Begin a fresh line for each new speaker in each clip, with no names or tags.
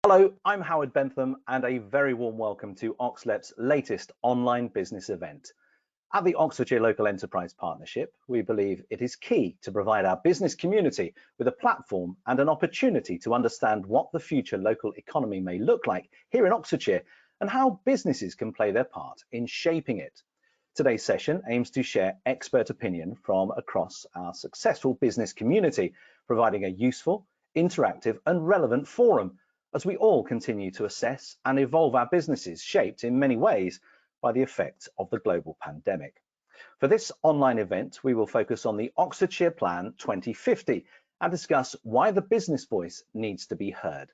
Hello, I'm Howard Bentham and a very warm welcome to OxLEP's latest online business event. At the Oxfordshire Local Enterprise Partnership, we believe it is key to provide our business community with a platform and an opportunity to understand what the future local economy may look like here in Oxfordshire and how businesses can play their part in shaping it. Today's session aims to share expert opinion from across our successful business community, providing a useful, interactive and relevant forum as we all continue to assess and evolve our businesses shaped in many ways by the effects of the global pandemic. For this online event, we will focus on the Oxfordshire Plan 2050 and discuss why the business voice needs to be heard.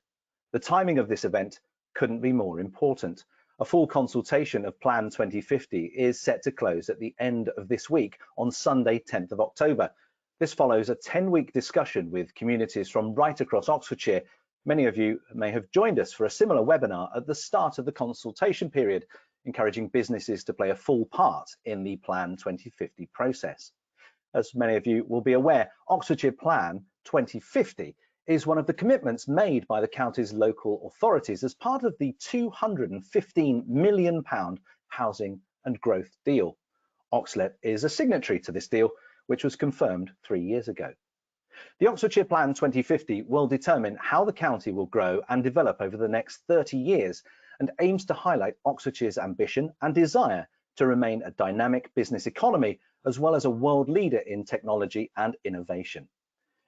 The timing of this event couldn't be more important. A full consultation of Plan 2050 is set to close at the end of this week on Sunday, 10th of October. This follows a 10-week discussion with communities from right across Oxfordshire. Many of you may have joined us for a similar webinar at the start of the consultation period, encouraging businesses to play a full part in the Plan 2050 process. As many of you will be aware, Oxfordshire Plan 2050 is one of the commitments made by the county's local authorities as part of the £215 million housing and growth deal. OxLEP is a signatory to this deal, which was confirmed 3 years ago. The Oxfordshire Plan 2050 will determine how the county will grow and develop over the next 30 years and aims to highlight Oxfordshire's ambition and desire to remain a dynamic business economy as well as a world leader in technology and innovation.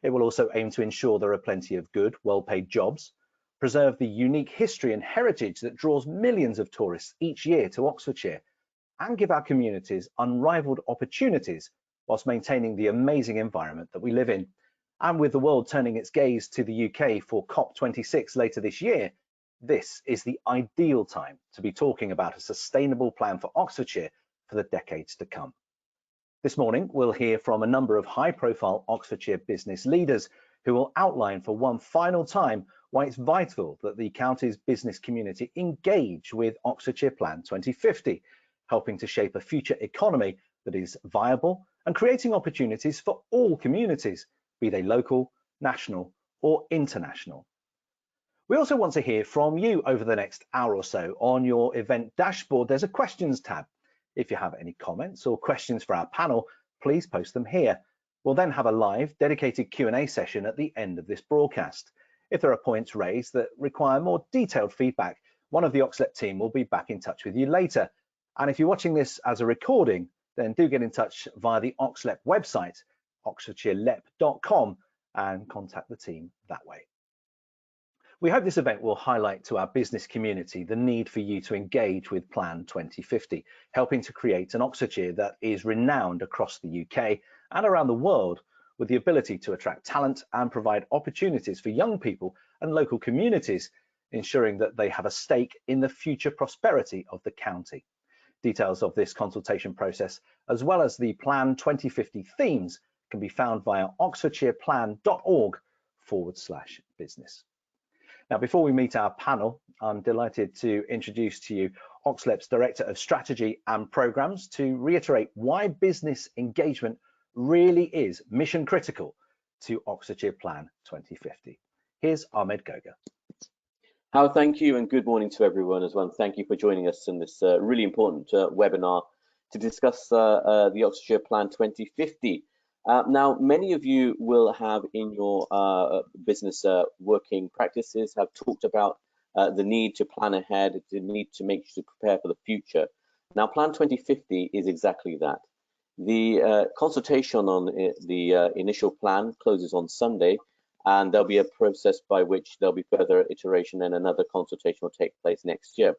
It will also aim to ensure there are plenty of good, well-paid jobs, preserve the unique history and heritage that draws millions of tourists each year to Oxfordshire, and give our communities unrivaled opportunities whilst maintaining the amazing environment that we live in. And with the world turning its gaze to the UK for COP26 later this year, this is the ideal time to be talking about a sustainable plan for Oxfordshire for the decades to come. This morning, we'll hear from a number of high-profile Oxfordshire business leaders who will outline for one final time why it's vital that the county's business community engage with Oxfordshire Plan 2050, helping to shape a future economy that is viable and creating opportunities for all communities, be they local, national or international. We also want to hear from you over the next hour or so. On your event dashboard, there's a questions tab. If you have any comments or questions for our panel, please post them here. We'll then have a live dedicated Q&A session at the end of this broadcast. If there are points raised that require more detailed feedback, one of the OxLEP team will be back in touch with you later. And if you're watching this as a recording, then do get in touch via the OxLEP website, oxfordshireLEP.com, and contact the team that way. We hope this event will highlight to our business community the need for you to engage with Plan 2050, helping to create an Oxfordshire that is renowned across the UK and around the world, with the ability to attract talent and provide opportunities for young people and local communities, ensuring that they have a stake in the future prosperity of the county. Details of this consultation process, as well as the Plan 2050 themes, can be found via oxfordshireplan.org/business. Now, before we meet our panel, I'm delighted to introduce to you OxLEP's Director of Strategy and Programmes to reiterate why business engagement really is mission critical to Oxfordshire Plan 2050. Here's Ahmed Goga.
Howard, thank you, and good morning to everyone as well. Thank you for joining us in this really important webinar to discuss the Oxfordshire Plan 2050. Now, many of you will have in your business working practices have talked about the need to plan ahead, the need to make sure to prepare for the future. Now, Plan 2050 is exactly that. The consultation on the initial plan closes on Sunday, and there'll be a process by which there'll be further iteration and another consultation will take place next year.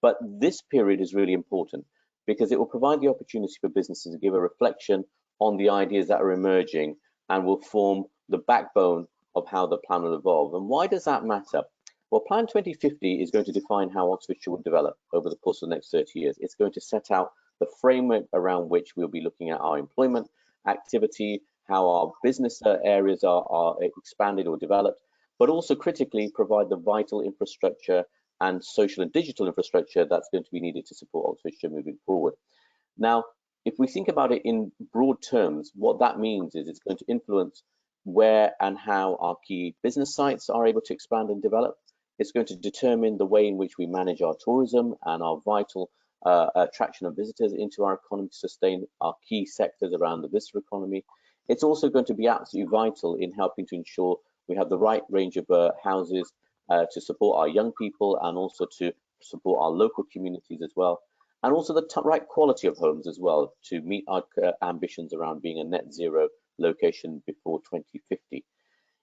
But this period is really important because it will provide the opportunity for businesses to give a reflection on the ideas that are emerging and will form the backbone of how the plan will evolve. And why does that matter? Well, Plan 2050 is going to define how Oxfordshire will develop over the course of the next 30 years. It's going to set out the framework around which we'll be looking at our employment activity, how our business areas are expanded or developed, but also critically provide the vital infrastructure and social and digital infrastructure that's going to be needed to support Oxfordshire moving forward. Now, if we think about it in broad terms, what that means is it's going to influence where and how our key business sites are able to expand and develop. It's going to determine the way in which we manage our tourism and our vital attraction of visitors into our economy to sustain our key sectors around the visitor economy. It's also going to be absolutely vital in helping to ensure we have the right range of houses to support our young people and also to support our local communities as well. And also the right quality of homes as well to meet our ambitions around being a net zero location before 2050.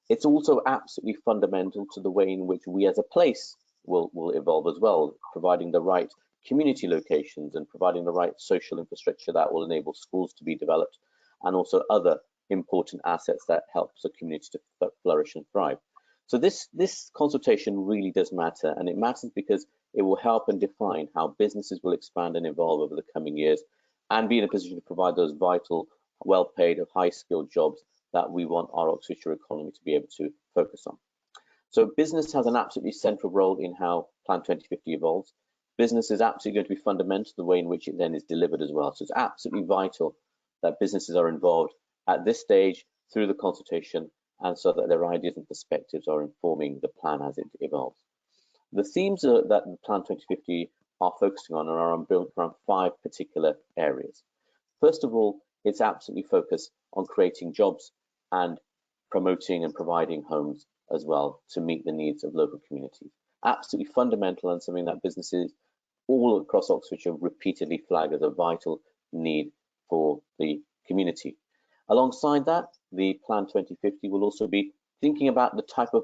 It's also absolutely fundamental to the way in which we as a place will evolve as well, providing the right community locations and providing the right social infrastructure that will enable schools to be developed and also other important assets that helps the community to flourish and thrive. So this consultation really does matter, and it matters because it will help and define how businesses will expand and evolve over the coming years and be in a position to provide those vital, well-paid, high-skilled jobs that we want our Oxfordshire economy to be able to focus on. So business has an absolutely central role in how Plan 2050 evolves. Business is absolutely going to be fundamental to the way in which it then is delivered as well. So it's absolutely vital that businesses are involved at this stage through the consultation, and so that their ideas and perspectives are informing the plan as it evolves. The themes that the Plan 2050 are focusing on are built around 5 particular areas. First of all, it's absolutely focused on creating jobs and promoting and providing homes as well to meet the needs of local communities. Absolutely fundamental and something that businesses all across Oxfordshire repeatedly flag as a vital need for the community. Alongside that, the Plan 2050 will also be thinking about the type of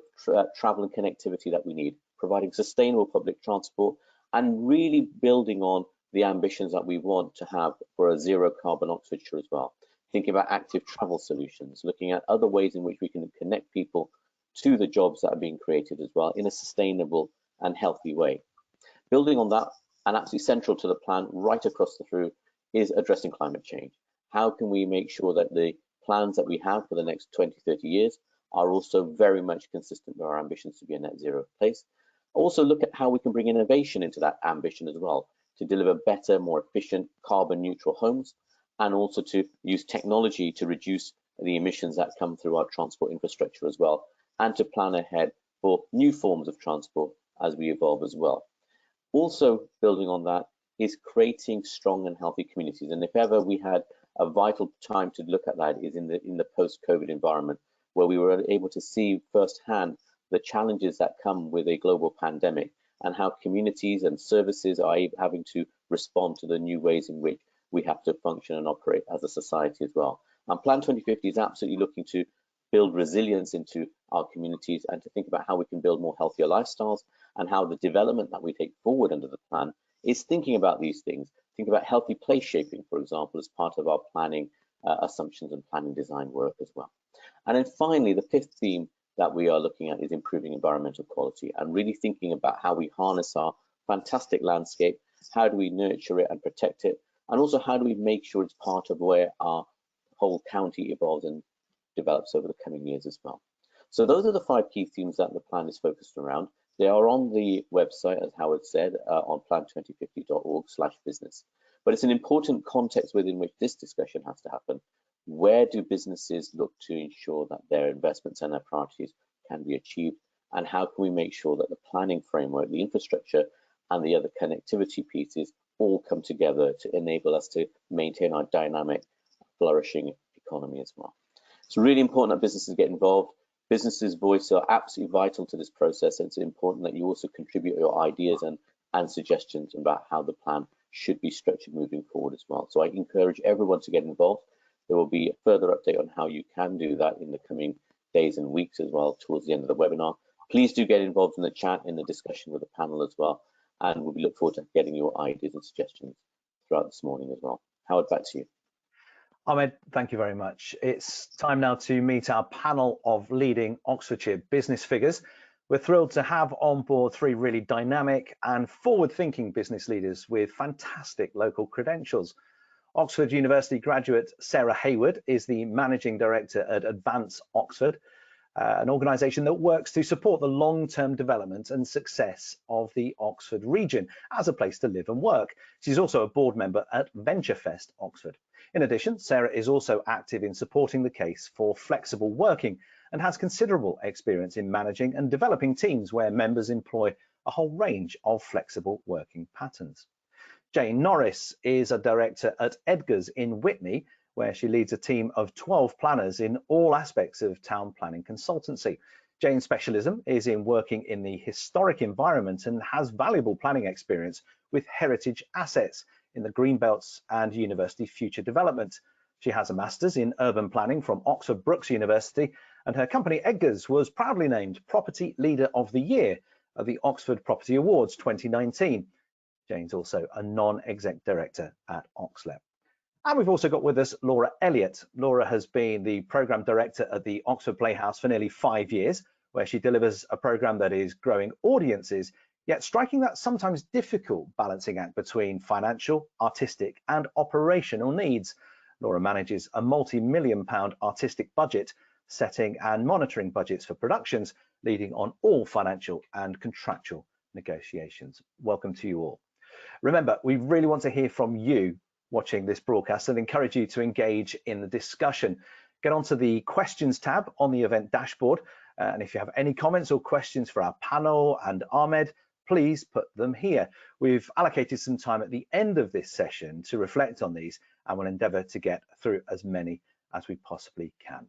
travel and connectivity that we need, providing sustainable public transport and really building on the ambitions that we want to have for a zero carbon Oxfordshire as well. Thinking about active travel solutions, looking at other ways in which we can connect people to the jobs that are being created as well in a sustainable and healthy way. Building on that, and absolutely central to the plan right across the through, is addressing climate change. How can we make sure that the plans that we have for the next 20, 30 years are also very much consistent with our ambitions to be a net zero place? Also look at how we can bring innovation into that ambition as well to deliver better, more efficient, carbon neutral homes, and also to use technology to reduce the emissions that come through our transport infrastructure as well, and to plan ahead for new forms of transport as we evolve as well. Also building on that is creating strong and healthy communities. And if ever we had a vital time to look at that is in the post-COVID environment, where we were able to see firsthand the challenges that come with a global pandemic and how communities and services are having to respond to the new ways in which we have to function and operate as a society as well. And Plan 2050 is absolutely looking to build resilience into our communities and to think about how we can build more healthier lifestyles, and how the development that we take forward under the plan is thinking about these things. Think about healthy place shaping, for example, as part of our planning assumptions and planning design work as well. And then finally, the 5th theme that we are looking at is improving environmental quality and really thinking about how we harness our fantastic landscape, how do we nurture it and protect it, and also how do we make sure it's part of where our whole county evolves and develops over the coming years as well. So those are the 5 key themes that the plan is focused around. They are on the website, as Howard said, on plan2050.org/business. But it's an important context within which this discussion has to happen. Where do businesses look to ensure that their investments and their priorities can be achieved? And how can we make sure that the planning framework, the infrastructure, and the other connectivity pieces all come together to enable us to maintain our dynamic, flourishing economy as well? It's really important that businesses get involved. Businesses' voice are absolutely vital to this process, and it's important that you also contribute your ideas and suggestions about how the plan should be structured moving forward as well. So I encourage everyone to get involved. There will be a further update on how you can do that in the coming days and weeks as well towards the end of the webinar. Please do get involved in the chat, in the discussion with the panel as well, and we look forward to getting your ideas and suggestions throughout this morning as well. Howard, back to you.
Ahmed, thank you very much. It's time now to meet our panel of leading Oxfordshire business figures. We're thrilled to have on board 3 really dynamic and forward-thinking business leaders with fantastic local credentials. Oxford University graduate Sarah Hayward is the Managing Director at Advance Oxford, an organisation that works to support the long-term development and success of the Oxford region as a place to live and work. She's also a board member at VentureFest Oxford. In addition, Sarah is also active in supporting the case for flexible working and has considerable experience in managing and developing teams where members employ a whole range of flexible working patterns. Jane Norris is a director at Edgar's in Witney, where she leads a team of 12 planners in all aspects of town planning consultancy. Jane's specialism is in working in the historic environment and has valuable planning experience with heritage assets in the Greenbelts and University Future Development. She has a master's in urban planning from Oxford Brookes University, and her company Edgar's was proudly named Property Leader of the Year at the Oxford Property Awards 2019. Jane's also a non-exec director at OxLEP. And we've also got with us Laura Elliott. Laura has been the programme director at the Oxford Playhouse for nearly 5 years, where she delivers a programme that is growing audiences, yet striking that sometimes difficult balancing act between financial, artistic and operational needs. Laura manages a multi-million-pound artistic budget, setting and monitoring budgets for productions, leading on all financial and contractual negotiations. Welcome to you all. Remember, we really want to hear from you watching this broadcast and encourage you to engage in the discussion. Get onto the questions tab on the event dashboard, and if you have any comments or questions for our panel and Ahmed, please put them here. We've allocated some time at the end of this session to reflect on these, and we'll endeavour to get through as many as we possibly can.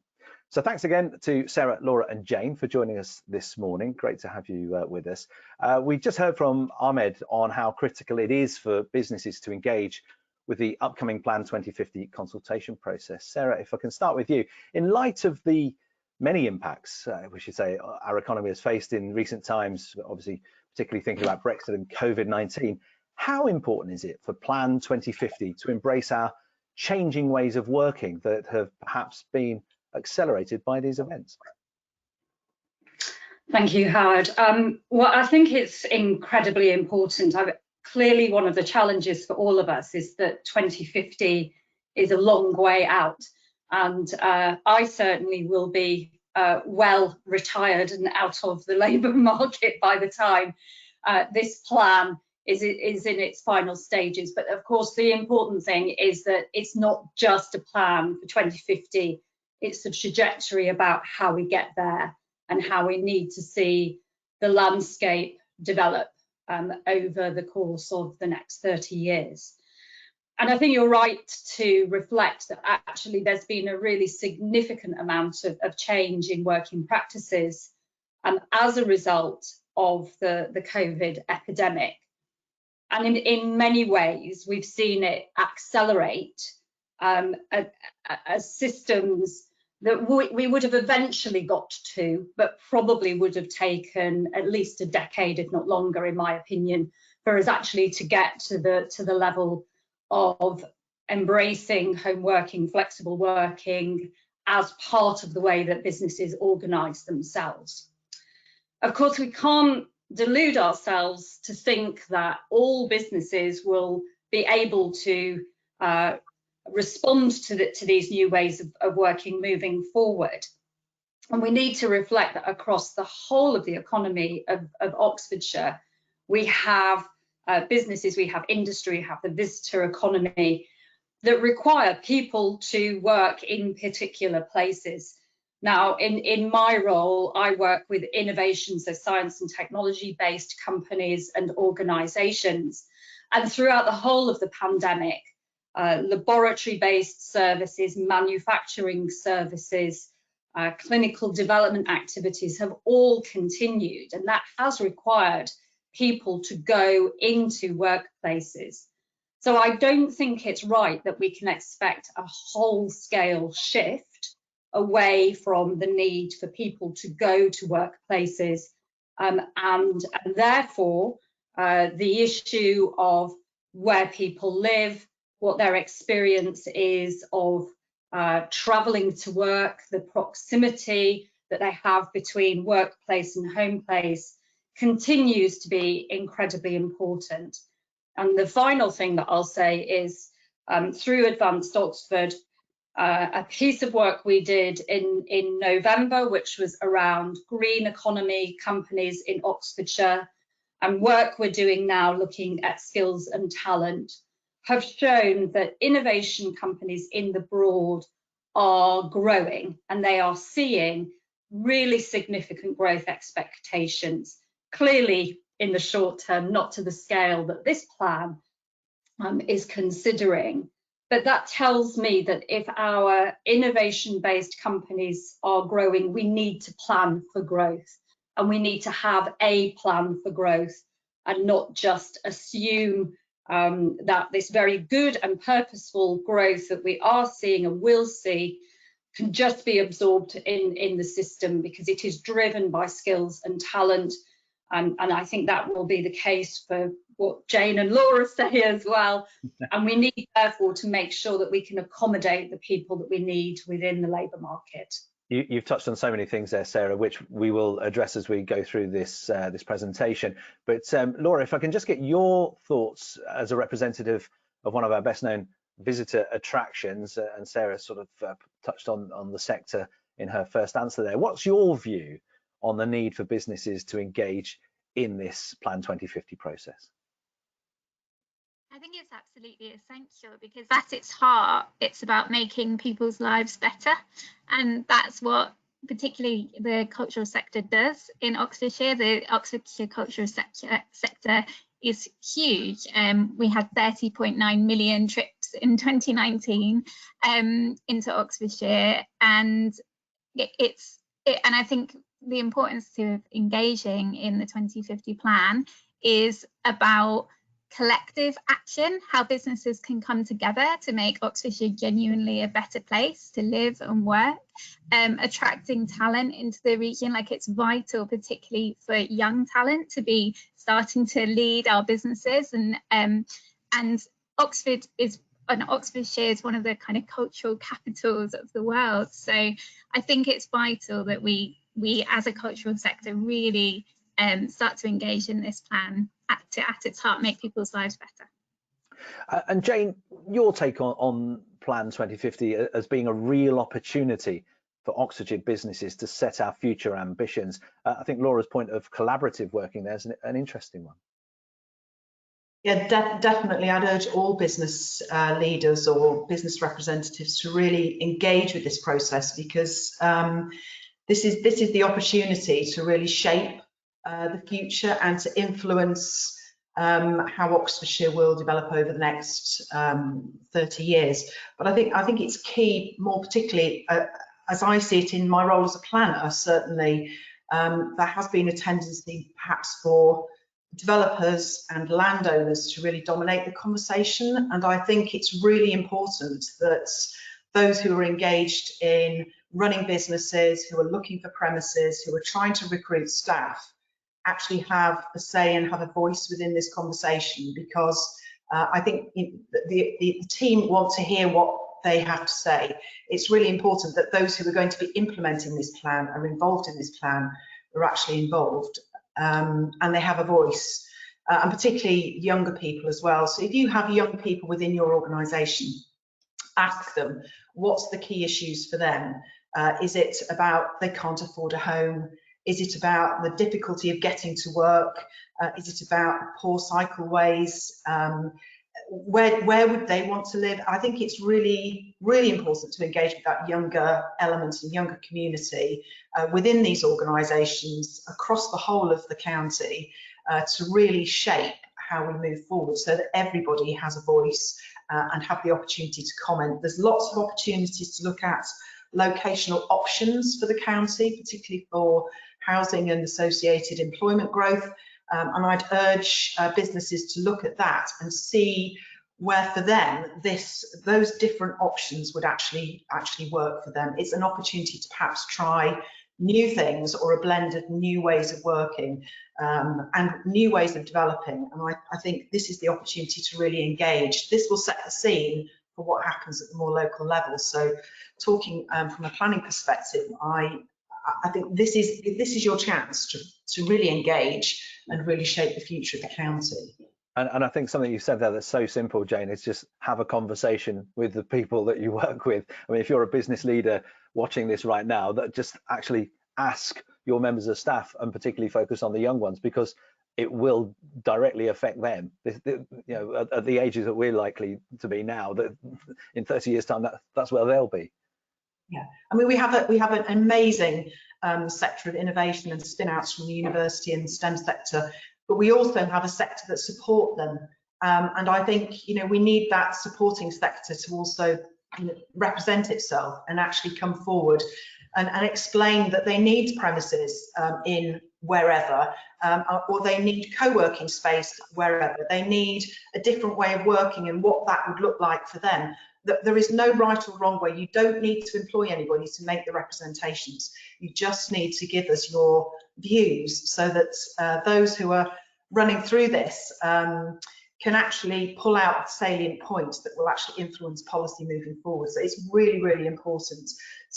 So thanks again to Sarah, Laura and Jane for joining us this morning. Great to have you with us. We just heard from Ahmed on how critical it is for businesses to engage with the upcoming Plan 2050 consultation process. Sarah, if I can start with you, in light of the many impacts, we should say, our economy has faced in recent times, obviously particularly thinking about Brexit and COVID-19, how important is it for Plan 2050 to embrace our changing ways of working that have perhaps been accelerated by these events?
Thank you, Howard. Well, I think it's incredibly important. Clearly, one of the challenges for all of us is that 2050 is a long way out, and I certainly will be well retired and out of the labour market by the time this plan is in its final stages. But of course, the important thing is that it's not just a plan for 2050, it's a trajectory about how we get there and how we need to see the landscape develop over the course of the next 30 years. And I think you're right to reflect that actually there's been a really significant amount of change in working practices as a result of the COVID epidemic. And in many ways, we've seen it accelerate as systems that we would have eventually got to, but probably would have taken at least a decade, if not longer, in my opinion, for us actually to get to the level of embracing home working, flexible working as part of the way that businesses organise themselves. Of course, we can't delude ourselves to think that all businesses will be able to respond to these new ways of working moving forward. And we need to reflect that across the whole of the economy of Oxfordshire, we have businesses, we have industry, we have the visitor economy that require people to work in particular places. Now, in my role, I work with innovation, so science and technology-based companies and organisations. And throughout the whole of the pandemic, laboratory-based services, manufacturing services, clinical development activities have all continued, and that has required people to go into workplaces. So I don't think it's right that we can expect a whole-scale shift away from the need for people to go to workplaces, and therefore the issue of where people live, what their experience is of travelling to work, the proximity that they have between workplace and home place continues to be incredibly important. And the final thing that I'll say is through Advanced Oxford, a piece of work we did in November, which was around green economy companies in Oxfordshire, and work we're doing now looking at skills and talent, have shown that innovation companies in the broad are growing, and they are seeing really significant growth expectations, clearly in the short term, not to the scale that this plan is considering. But that tells me that if our innovation-based companies are growing, we need to plan for growth, and we need to have a plan for growth and not just assume that this very good and purposeful growth that we are seeing and will see can just be absorbed in the system, because it is driven by skills and talent. And I think that will be the case for what Jane and Laura say as well. And we need, therefore, to make sure that we can accommodate the people that we need within the labour market.
You've touched on so many things there, Sarah, which we will address as we go through this this presentation. But Laura, if I can just get your thoughts as a representative of one of our best known visitor attractions, and Sarah sort of touched on the sector in her first answer there. What's your view on the need for businesses to engage in this Plan 2050 process?
I think it's absolutely essential, because at its heart, it's about making people's lives better. And that's what particularly the cultural sector does in Oxfordshire. The Oxfordshire cultural sector is huge. We had 30.9 million trips in 2019 into Oxfordshire, and and I think the importance of engaging in the 2050 plan is about collective action, how businesses can come together to make Oxfordshire genuinely a better place to live and work, attracting talent into the region. Like, it's vital, particularly for young talent, to be starting to lead our businesses, and Oxfordshire is one of the kind of cultural capitals of the world. So I think it's vital that we as a cultural sector really start to engage in this plan at its heart, make people's lives better.
And Jane, your take on Plan 2050 as being a real opportunity for Oxfordshire businesses to set our future ambitions. I think Laura's point of collaborative working there is an interesting one.
Yeah, definitely. I'd urge all business leaders or business representatives to really engage with this process, because this is the opportunity to really shape the future and to influence how Oxfordshire will develop over the next 30 years. But I think it's key, more particularly as I see it in my role as a planner. Certainly, there has been a tendency perhaps for developers and landowners to really dominate the conversation, and I think it's really important that those who are engaged in running businesses, who are looking for premises, who are trying to recruit staff, actually have a say and have a voice within this conversation, because I think the team want to hear what they have to say. It's really important that those who are going to be implementing this plan, are involved in this plan, are actually involved, and they have a voice, and particularly younger people as well. So if you have young people within your organisation, ask them what's the key issues for them. Is it about they can't afford a home? Is it about the difficulty of getting to work? Is it about poor cycleways? Where would they want to live? I think it's really, really important to engage with that younger element and younger community within these organisations across the whole of the county to really shape how we move forward, so that everybody has a voice and have the opportunity to comment. There's lots of opportunities to look at locational options for the county, particularly for housing and associated employment growth. And I'd urge businesses to look at that and see where for them those different options would actually work for them. It's an opportunity to perhaps try new things or a blend of new ways of working and new ways of developing. And I think this is the opportunity to really engage. This will set the scene for what happens at the more local level. So talking from a planning perspective, I think this is your chance to really engage and really shape the future of the county.
And I think something you said there that's so simple, Jane, is just have a conversation with the people that you work with. I mean, if you're a business leader watching this right now, that just actually ask your members of staff, and particularly focus on the young ones, because it will directly affect them. You know, at the ages that we're likely to be now, that in 30 years' time, that's where they'll be.
Yeah, I mean, we have an amazing sector of innovation and spin-outs from the university and STEM sector, but we also have a sector that support them. And I think, you know, we need that supporting sector to also, you know, represent itself and actually come forward and explain that they need premises in wherever, or they need co-working space wherever. They need a different way of working and what that would look like for them. There is no right or wrong way. You don't need to employ anybody to make the representations. You just need to give us your views so that those who are running through this can actually pull out salient points that will actually influence policy moving forward. So it's really, really important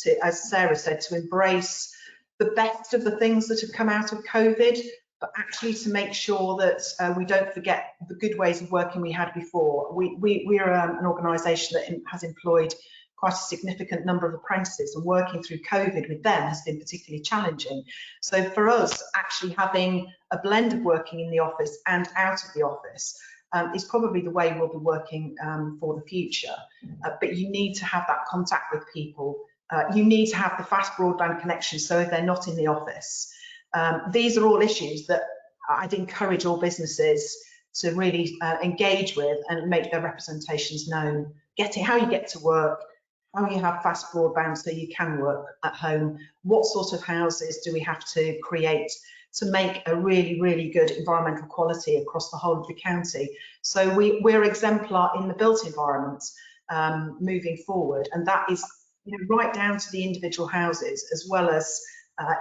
to, as Sarah said, to embrace the best of the things that have come out of COVID, but actually to make sure that we don't forget the good ways of working we had before. We're an organisation that has employed quite a significant number of apprentices, and working through COVID with them has been particularly challenging. So for us, actually having a blend of working in the office and out of the office is probably the way we'll be working for the future. But you need to have that contact with people. You need to have the fast broadband connection, so if they're not in the office. These are all issues that I'd encourage all businesses to really engage with and make their representations known. How you get to work, how you have fast broadband so you can work at home, what sort of houses do we have to create to make a really, really good environmental quality across the whole of the county. So we're exemplar in the built environment moving forward, and that is, you know, right down to the individual houses, as well as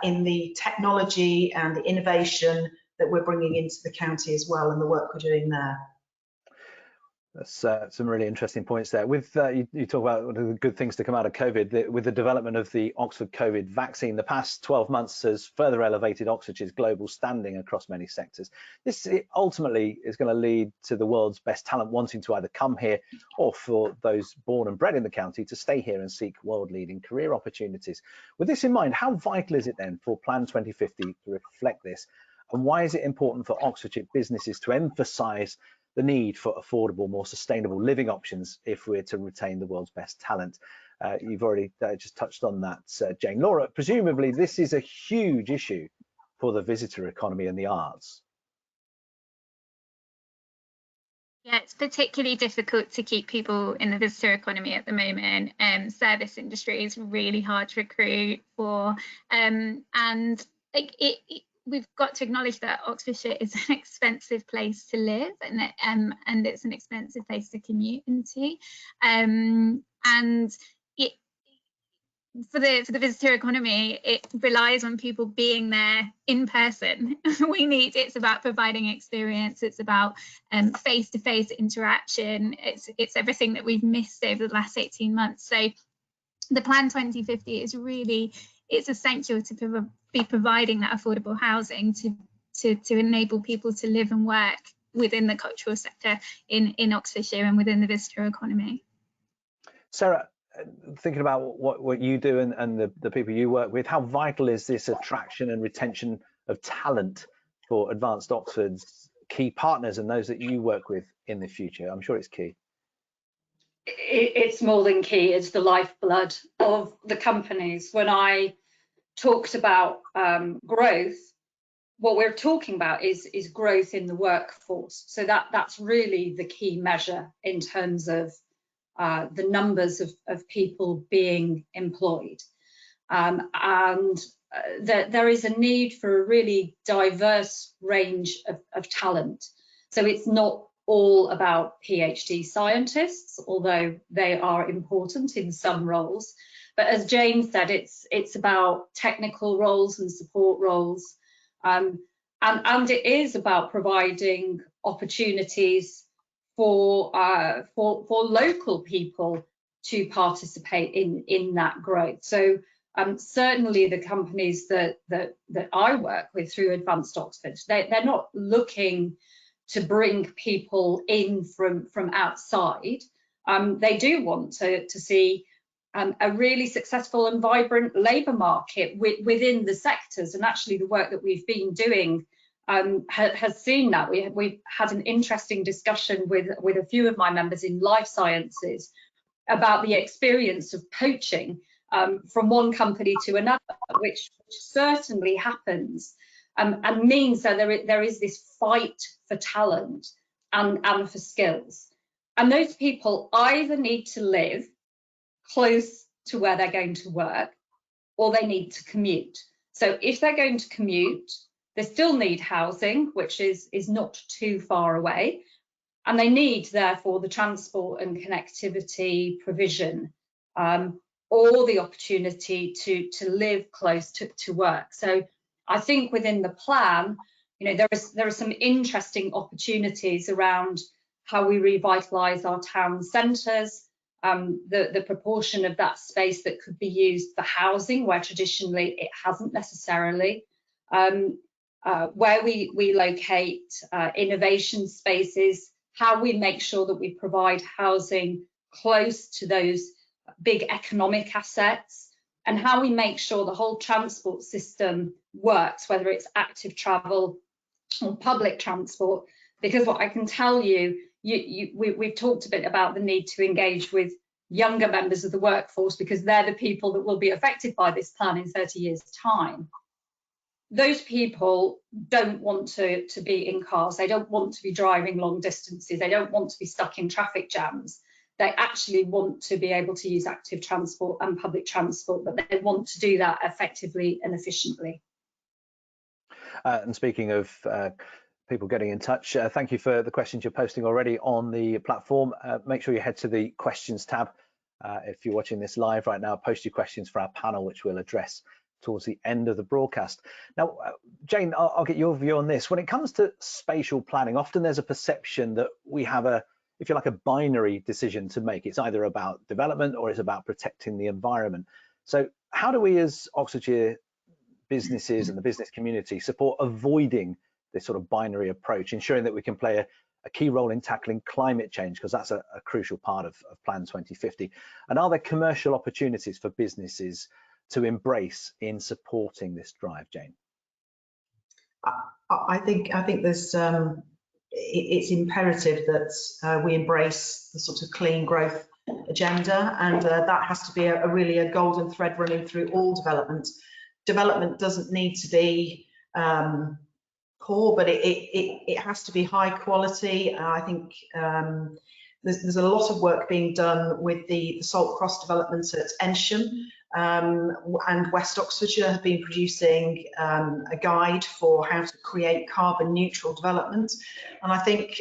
in the technology and the innovation that we're bringing into the county as well, and the work we're doing there.
That's some really interesting points there. With you talk about one of the good things to come out of COVID, with the development of the Oxford COVID vaccine, the past 12 months has further elevated Oxfordshire's global standing across many sectors. This ultimately is going to lead to the world's best talent wanting to either come here, or for those born and bred in the county to stay here and seek world-leading career opportunities. With this in mind, how vital is it then for Plan 2050 to reflect this? And why is it important for Oxfordshire businesses to emphasise the need for affordable, more sustainable living options if we're to retain the world's best talent? You've already just touched on that, Jane. Laura, presumably this is a huge issue for the visitor economy and the arts.
Yeah, it's particularly difficult to keep people in the visitor economy at the moment. Service industry is really hard to recruit for, and we've got to acknowledge that Oxfordshire is an expensive place to live, and it's an expensive place to commute into. And for the visitor economy, it relies on people being there in person. It's about providing experience. It's about face-to-face interaction. It's everything that we've missed over the last 18 months. So the Plan 2050 is really, it's essential to be providing that affordable housing to enable people to live and work within the cultural sector in Oxfordshire and within the visitor economy.
Sarah, thinking about what you do and the people you work with, how vital is this attraction and retention of talent for Advanced Oxford's key partners and those that you work with in the future? I'm sure it's key.
It's more than key, it's the lifeblood of the companies. When I talked about growth, what we're talking about is growth in the workforce. So that's really the key measure in terms of the numbers of people being employed. And there is a need for a really diverse range of talent. So it's not all about PhD scientists, although they are important in some roles. But as Jane said, it's about technical roles and support roles. And it is about providing opportunities for local people to participate in that growth. So certainly the companies that I work with through Advanced Oxford, they're not looking to bring people in from outside. They do want to see a really successful and vibrant labour market within the sectors, and actually the work that we've been doing has seen that. We've had an interesting discussion with a few of my members in life sciences about the experience of poaching from one company to another, which certainly happens, and means that there is this fight for talent and for skills. And those people either need to live close to where they're going to work, or they need to commute. So if they're going to commute, they still need housing, which is not too far away. And they need, therefore, the transport and connectivity provision, or the opportunity to live close to work. So I think within the plan, there are some interesting opportunities around how we revitalise our town centres, the proportion of that space that could be used for housing, where traditionally it hasn't necessarily, where we locate innovation spaces, how we make sure that we provide housing close to those big economic assets, and how we make sure the whole transport system works, whether it's active travel or public transport. Because what I can tell you, we've talked a bit about the need to engage with younger members of the workforce, because they're the people that will be affected by this plan in 30 years' time. Those people don't want to be in cars, they don't want to be driving long distances, they don't want to be stuck in traffic jams. They actually want to be able to use active transport and public transport, but they want to do that effectively and efficiently.
And speaking of people getting in touch, thank you for the questions you're posting already on the platform. Make sure you head to the questions tab. If you're watching this live right now, post your questions for our panel, which we'll address towards the end of the broadcast. Now, Jane, I'll get your view on this. When it comes to spatial planning, often there's a perception that we have a, if you like, a binary decision to make. It's either about development or it's about protecting the environment. So how do we as Oxfordshire businesses and the business community support avoiding this sort of binary approach, ensuring that we can play a key role in tackling climate change, because that's a crucial part of Plan 2050? And are there commercial opportunities for businesses to embrace in supporting this drive, Jane?
I think there's it's imperative that we embrace the sort of clean growth agenda, and that has to be really a golden thread running through all development. Development doesn't need to be poor, but it has to be high quality. I think there's a lot of work being done with the Salt Cross developments at Ensham, and West Oxfordshire have been producing a guide for how to create carbon neutral development. And I think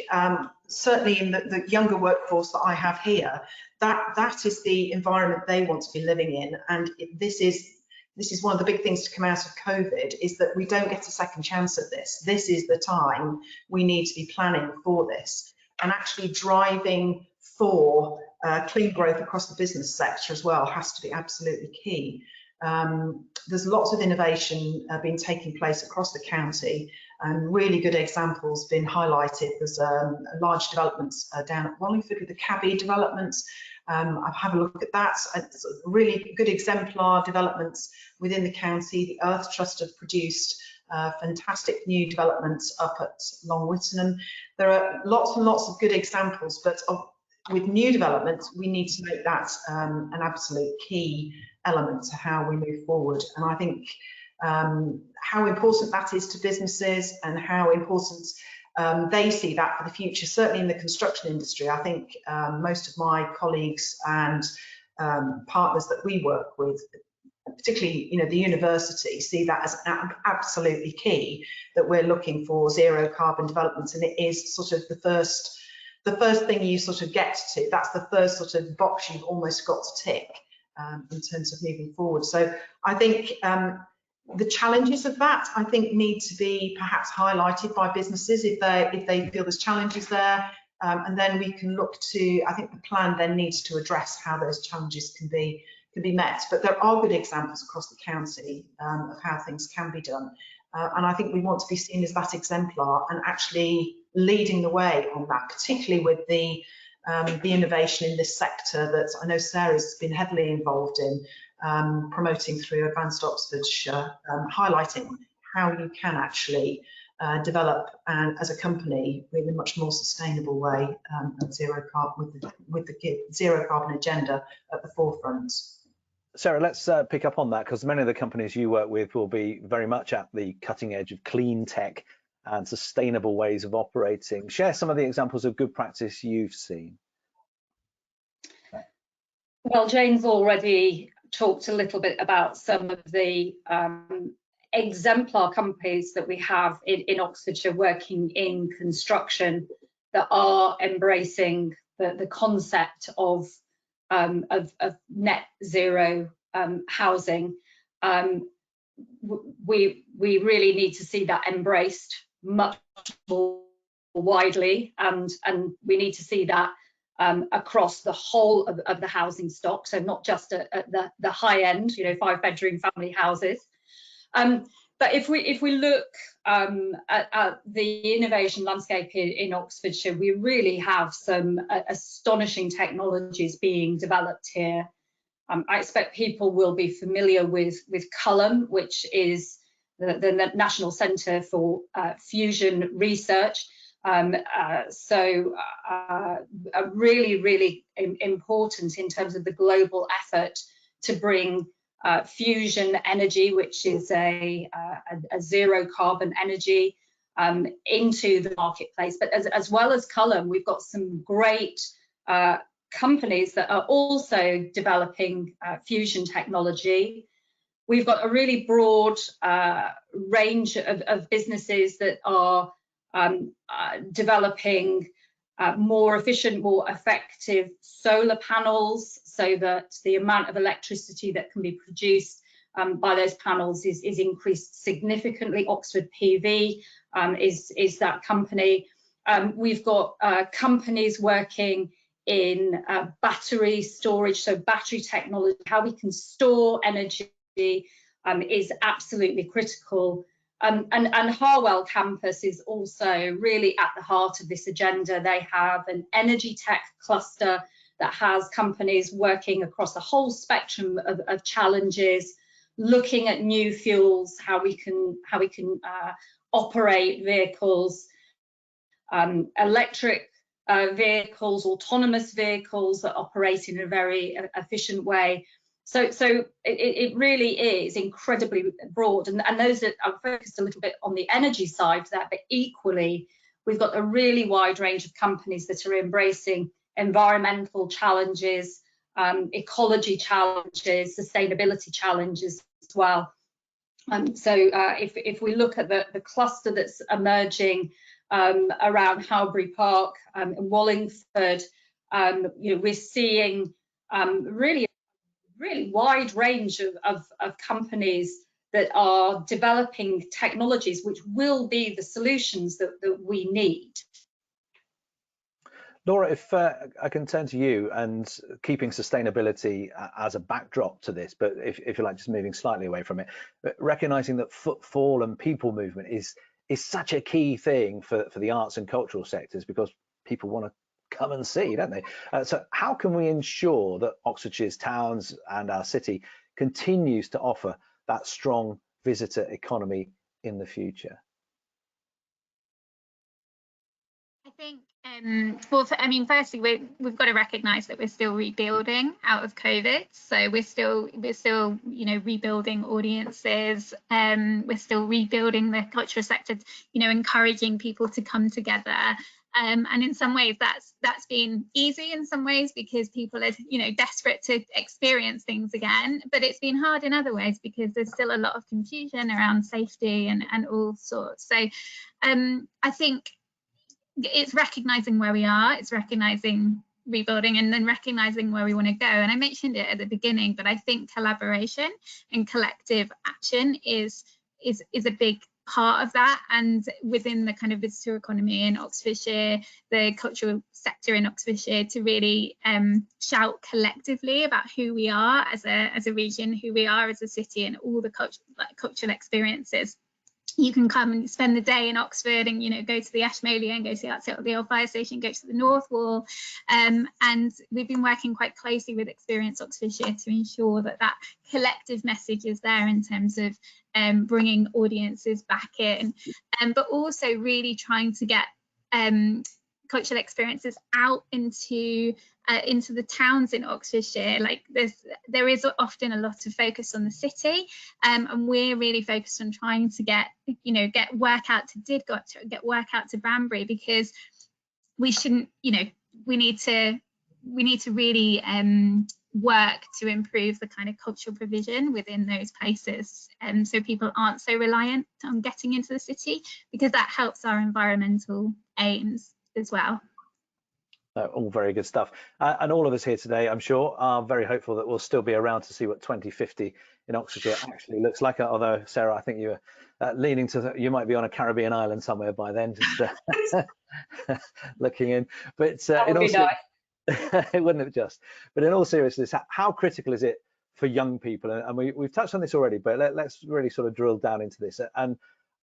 certainly in the younger workforce that I have here, that is the environment they want to be living in. And this is one of the big things to come out of COVID, is that we don't get a second chance at this. This is the time we need to be planning for this, and actually driving for clean growth across the business sector as well has to be absolutely key. There's lots of innovation been taking place across the county, and really good examples been highlighted. There's large developments down at Wallingford with the Cabby developments. I've had a look at that. It's really good exemplar developments within the county. The Earth Trust have produced fantastic new developments up at Long Whittenham. There are lots and lots of good examples, but with new developments, we need to make that an absolute key element to how we move forward. And I think how important that is to businesses, and how important they see that for the future, certainly in the construction industry. I think most of my colleagues and partners that we work with, particularly the university, see that as absolutely key, that we're looking for zero carbon developments, and it is sort of the first thing you sort of get to. That's the first sort of box you've almost got to tick in terms of moving forward. So I think the challenges of that, I think, need to be perhaps highlighted by businesses if they feel there's challenges there, and then we can look to, I think the plan then needs to address how those challenges can be met. But there are good examples across the county of how things can be done, and I think we want to be seen as that exemplar and actually leading the way on that, particularly with the innovation in this sector that I know Sarah's been heavily involved in, promoting through Advanced Oxfordshire, highlighting how you can actually develop as a company in a much more sustainable way, and zero carbon, with the zero carbon agenda at the forefront.
Sarah, let's pick up on that, because many of the companies you work with will be very much at the cutting edge of clean tech and sustainable ways of operating. Share some of the examples of good practice you've seen.
Well, Jane's already talked a little bit about some of the exemplar companies that we have in Oxfordshire working in construction that are embracing the concept of net zero housing. We really need to see that embraced much more widely, and we need to see that across the whole of the housing stock, so not just at the high end, 5-bedroom family houses. But if we look at the innovation landscape in Oxfordshire, we really have some astonishing technologies being developed here. I expect people will be familiar with Culham, which is the National Centre for Fusion Research. Really important in terms of the global effort to bring fusion energy, which is a zero carbon energy, into the marketplace. But as well as Culham, we've got some great companies that are also developing fusion technology. We've got a really broad range of businesses that are developing more efficient, more effective solar panels, so that the amount of electricity that can be produced by those panels is increased significantly. Oxford PV is that company. We've got companies working in battery storage, so battery technology, how we can store energy is absolutely critical. And Harwell campus is also really at the heart of this agenda. They have an energy tech cluster that has companies working across a whole spectrum of challenges, looking at new fuels, how we can operate vehicles, electric vehicles, autonomous vehicles that operate in a very efficient way. So it really is incredibly broad, and those that are focused a little bit on the energy side of that, but equally we've got a really wide range of companies that are embracing environmental challenges, ecology challenges, sustainability challenges as well. If we look at the cluster that's emerging around Howbury Park and Wallingford, we're seeing really wide range of companies that are developing technologies which will be the solutions that we need.
Laura, if I can turn to you, and keeping sustainability as a backdrop to this, but if you like, just moving slightly away from it, recognizing that footfall and people movement is such a key thing for the arts and cultural sectors, because people want to come and see, don't they? So how can we ensure that Oxfordshire's towns and our city continues to offer that strong visitor economy in the future?
I think, firstly, we've got to recognise that we're still rebuilding out of COVID. So we're still rebuilding audiences. We're still rebuilding the cultural sector, encouraging people to come together. And in some ways that's been easy in some ways, because people are desperate to experience things again, but it's been hard in other ways because there's still a lot of confusion around safety and all sorts. So I think it's recognizing where we are, it's recognizing rebuilding, and then recognizing where we want to go. And I mentioned it at the beginning, but I think collaboration and collective action is a big part of that. And within the kind of visitor economy in Oxfordshire, the cultural sector in Oxfordshire, to really shout collectively about who we are as a region, who we are as a city, and all the cultural experiences. You can come and spend the day in Oxford and go to the Ashmolean and go see outside the old fire station, go to the North Wall, and we've been working quite closely with Experience Oxfordshire to ensure that collective message is there in terms of bringing audiences back in, but also really trying to get cultural experiences out into the towns in Oxfordshire. Like there is often a lot of focus on the city, and we're really focused on trying to get work out to Didcot, get work out to Banbury, because we shouldn't, we need to really work to improve the kind of cultural provision within those places, so people aren't so reliant on getting into the city, because that helps our environmental aims as well.
All very good stuff. And all of us here today, I'm sure, are very hopeful that we'll still be around to see what 2050 in Oxfordshire actually looks like. Although, Sarah, I think you were leaning to you might be on a Caribbean island somewhere by then, just looking in. But
That would be nice.
it wouldn't have just. But in all seriousness, how critical is it for young people? And we've touched on this already, but let's really sort of drill down into this. And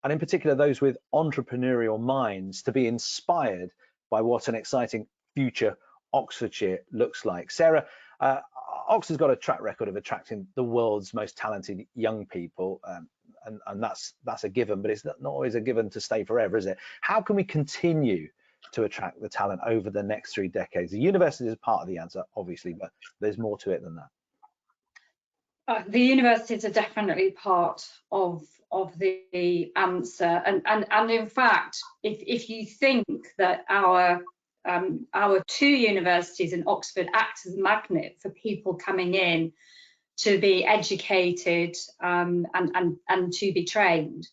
in particular, those with entrepreneurial minds, to be inspired by what an exciting future Oxfordshire looks like. Sarah, Oxford's got a track record of attracting the world's most talented young people, and that's a given, but it's not always a given to stay forever, is it? How can we continue to attract the talent over the next 3 decades? The university is part of the answer, obviously, but there's more to it than that.
The universities are definitely part of the answer, and in fact, if you think that our 2 universities in Oxford act as a magnet for people coming in to be educated and to be trained,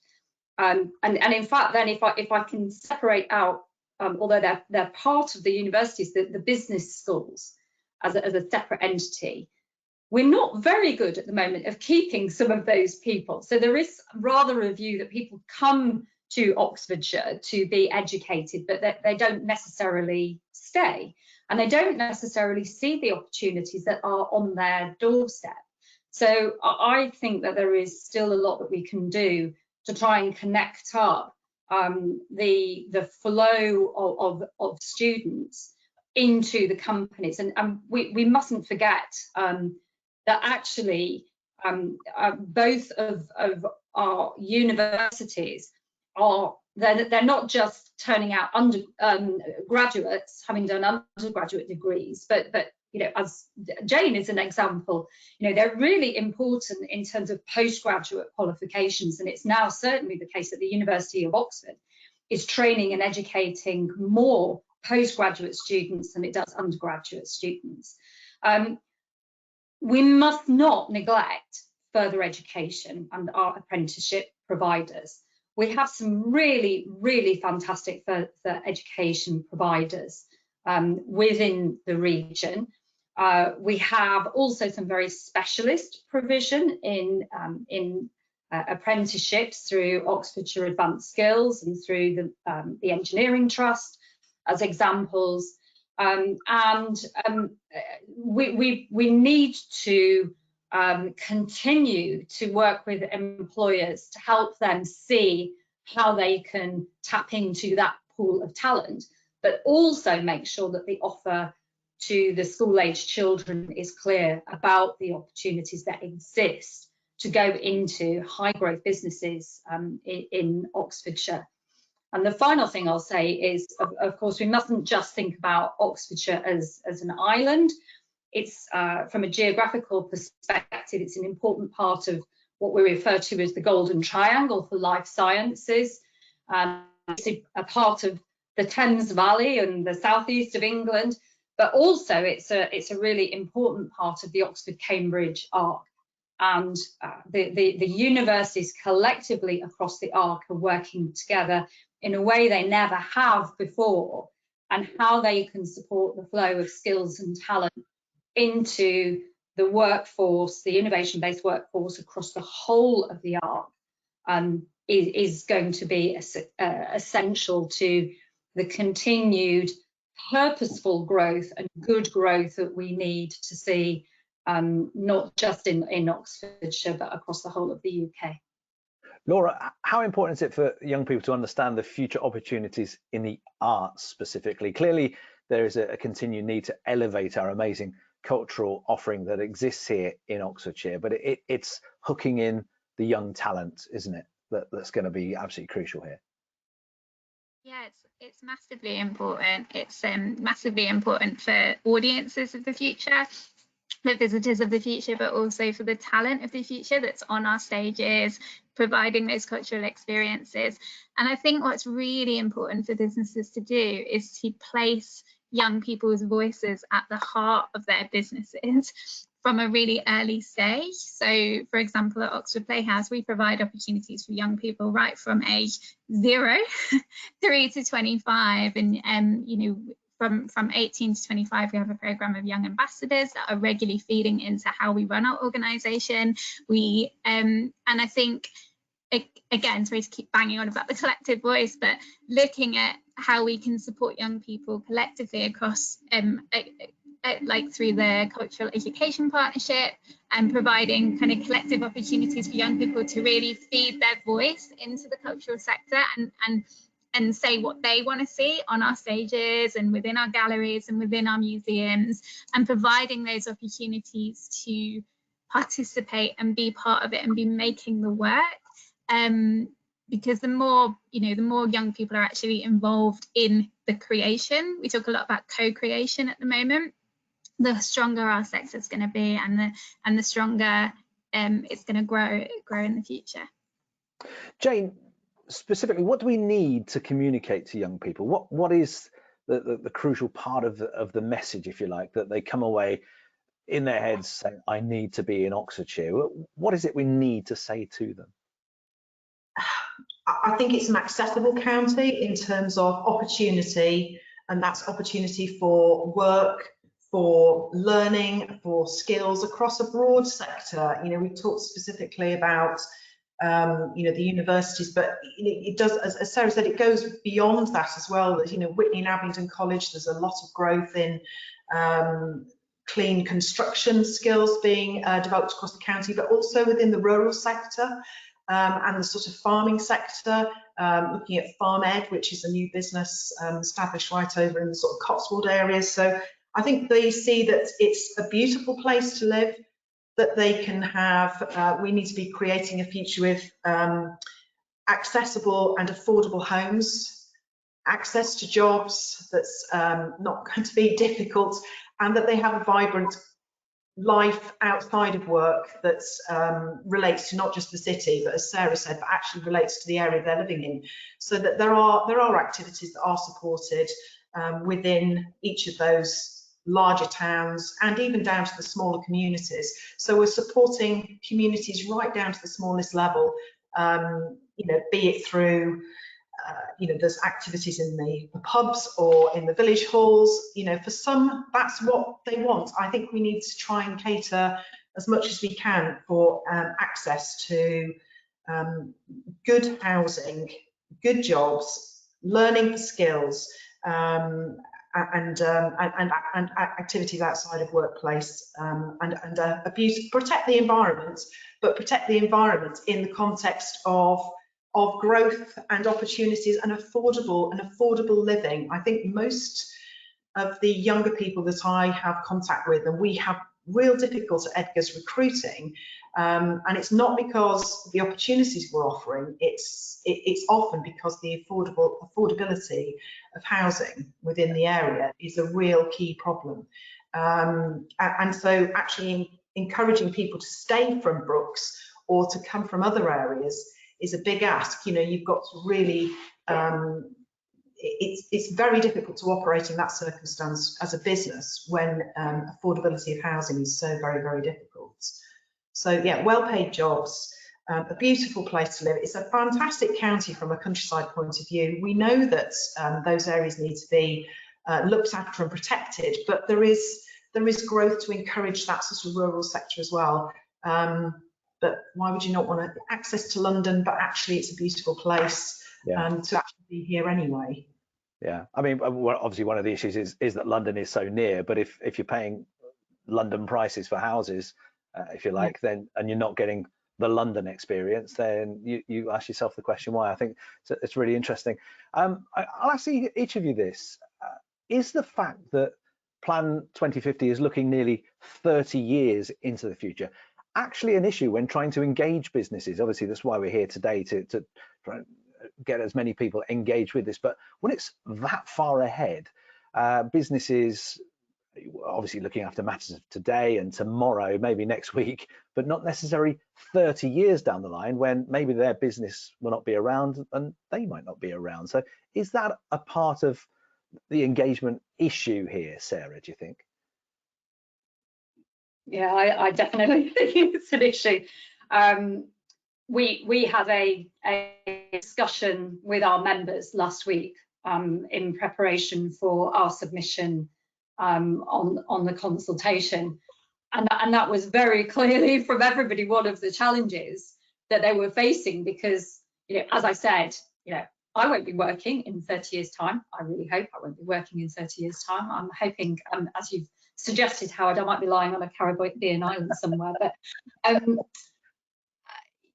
and in fact, then if I can separate out, although they're part of the universities, the business schools as a separate entity, we're not very good at the moment of keeping some of those people. So there is rather a view that people come to Oxfordshire to be educated, but that they don't necessarily stay, and they don't necessarily see the opportunities that are on their doorstep. So I think that there is still a lot that we can do to try and connect up the flow of students into the companies, and we mustn't forget that actually both of our universities they're not just turning out graduates having done undergraduate degrees, but as Jane is an example, they're really important in terms of postgraduate qualifications, and it's now certainly the case that the University of Oxford is training and educating more postgraduate students than it does undergraduate students. We must not neglect further education and our apprenticeship providers. We have some really, really fantastic further education providers within the region. We have also some very specialist provision in apprenticeships through Oxfordshire Advanced Skills and through the Engineering Trust as examples. We need to continue to work with employers to help them see how they can tap into that pool of talent, but also make sure that the offer to the school-aged children is clear about the opportunities that exist to go into high-growth businesses in Oxfordshire. And the final thing I'll say is, of course, we mustn't just think about Oxfordshire as an island. It's from a geographical perspective, it's an important part of what we refer to as the Golden Triangle for life sciences. It's a part of the Thames Valley and the southeast of England, but also it's a really important part of the Oxford-Cambridge arc. And the universities collectively across the arc are working together in a way they never have before, and how they can support the flow of skills and talent into the workforce, the innovation-based workforce across the whole of the arc, is going to be essential to the continued purposeful growth and good growth that we need to see, not just in Oxfordshire, but across the whole of the UK.
Laura, how important is it for young people to understand the future opportunities in the arts specifically? Clearly, there is a continued need to elevate our amazing cultural offering that exists here in Oxfordshire, but it's hooking in the young talent, isn't it, that's going to be absolutely crucial here?
Yeah, it's massively important. It's massively important for audiences of the future, for visitors of the future, but also for the talent of the future that's on our stages, providing those cultural experiences. And I think what's really important for businesses to do is to place young people's voices at the heart of their businesses from a really early stage. So, for example, at Oxford Playhouse, we provide opportunities for young people right from age 0 through to 25, and you know, from 18 to 25, we have a program of young ambassadors that are regularly feeding into how we run our organisation. We and I think, again, sorry to keep banging on about the collective voice, but looking at how we can support young people collectively across like through the Cultural Education Partnership, and providing kind of collective opportunities for young people to really feed their voice into the cultural sector and say what they want to see on our stages and within our galleries and within our museums, and providing those opportunities to participate and be part of it and be making the work. Because the more, you know, the more young people are actually involved in the creation, we talk a lot about co-creation at the moment, the stronger our sector is going to be, and the stronger it's going to grow in the future.
Jane, specifically, what do we need to communicate to young people? What is the crucial part of the message, if you like, that they come away in their heads saying, I need to be in Oxfordshire? What is it we need to say to them?
I think it's an accessible county in terms of opportunity, and that's opportunity for work, for learning, for skills across a broad sector. You know, we talked specifically about you know, the universities, but it does, as Sarah said, it goes beyond that as well. You know, Whitney and Abingdon College, there's a lot of growth in clean construction skills being developed across the county, but also within the rural sector and the sort of farming sector, looking at Farm Ed, which is a new business established right over in the sort of Cotswold areas. So I think they see that it's a beautiful place to live, that they can have, we need to be creating a future with accessible and affordable homes, access to jobs that's not going to be difficult, and that they have a vibrant life outside of work that relates to not just the city, but as Sarah said, but actually relates to the area they're living in. So that there are activities that are supported within each of those larger towns and even down to the smaller communities. So we're supporting communities right down to the smallest level, you know, be it through you know, there's activities in the pubs or in the village halls. You know, for some, that's what they want. I think we need to try and cater as much as we can for access to good housing, good jobs, learning skills, and activities outside of workplace, and abuse, protect the environment, but protect the environment in the context of growth and opportunities and affordable living. I think most of the younger people that I have contact with, and we have real difficulty at Edgar's recruiting, and it's not because the opportunities we're offering, it's often because the affordability of housing within the area is a real key problem. And so actually encouraging people to stay from Brookes or to come from other areas is a big ask. You know, you've got to really, it's very difficult to operate in that circumstance as a business when affordability of housing is so very, very difficult. So yeah, well-paid jobs, a beautiful place to live. It's a fantastic county from a countryside point of view. We know that those areas need to be looked after and protected, but there is growth to encourage that sort of rural sector as well. But why would you not want access to London, but actually it's a beautiful place to actually be here anyway.
Yeah, I mean, obviously one of the issues is that London is so near, but if you're paying London prices for houses, if you like, then, and you're not getting the London experience, then you ask yourself the question why. I think it's really interesting. I'll ask each of you this. Is the fact that Plan 2050 is looking nearly 30 years into the future actually an issue when trying to engage businesses? Obviously, that's why we're here today, to try and get as many people engaged with this. But when it's that far ahead, businesses obviously looking after matters of today and tomorrow, maybe next week, but not necessarily 30 years down the line when maybe their business will not be around and they might not be around. So is that a part of the engagement issue here, Sarah, do you think?
Yeah, I definitely think it's an issue. We had a discussion with our members last week in preparation for our submission on the consultation, and that was very clearly from everybody one of the challenges that they were facing, because, you know, as I said, you know, I won't be working in 30 years time. I really hope I won't be working in 30 years time. I'm hoping, as you've suggested, Howard, I might be lying on a Caribbean island somewhere, but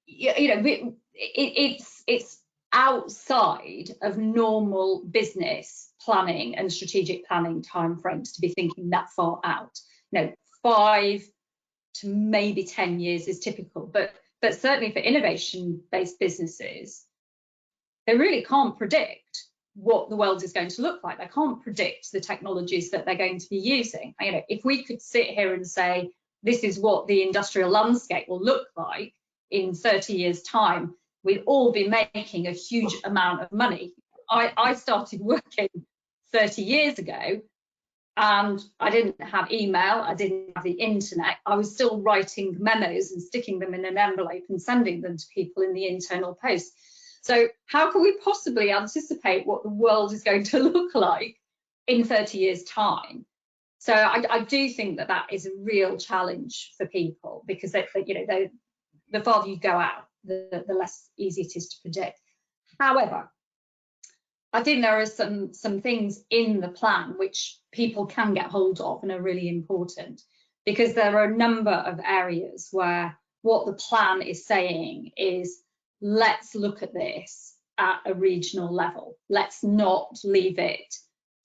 you know, it's outside of normal business planning and strategic planning timeframes to be thinking that far out. You know, 5 to maybe 10 years is typical, but certainly for innovation-based businesses, they really can't predict what the world is going to look like. They can't predict the technologies that they're going to be using. You know, if we could sit here and say, this is what the industrial landscape will look like in 30 years' time, we'd all be making a huge amount of money. I started working 30 years ago, and I didn't have email, I didn't have the internet. I was still writing memos and sticking them in an envelope and sending them to people in the internal post. So how can we possibly anticipate what the world is going to look like in 30 years' time? So I do think that that is a real challenge for people, because you know, the farther you go out, the less easy it is to predict. However, I think there are some things in the plan which people can get hold of and are really important, because there are a number of areas where what the plan is saying is, let's look at this at a regional level. Let's not leave it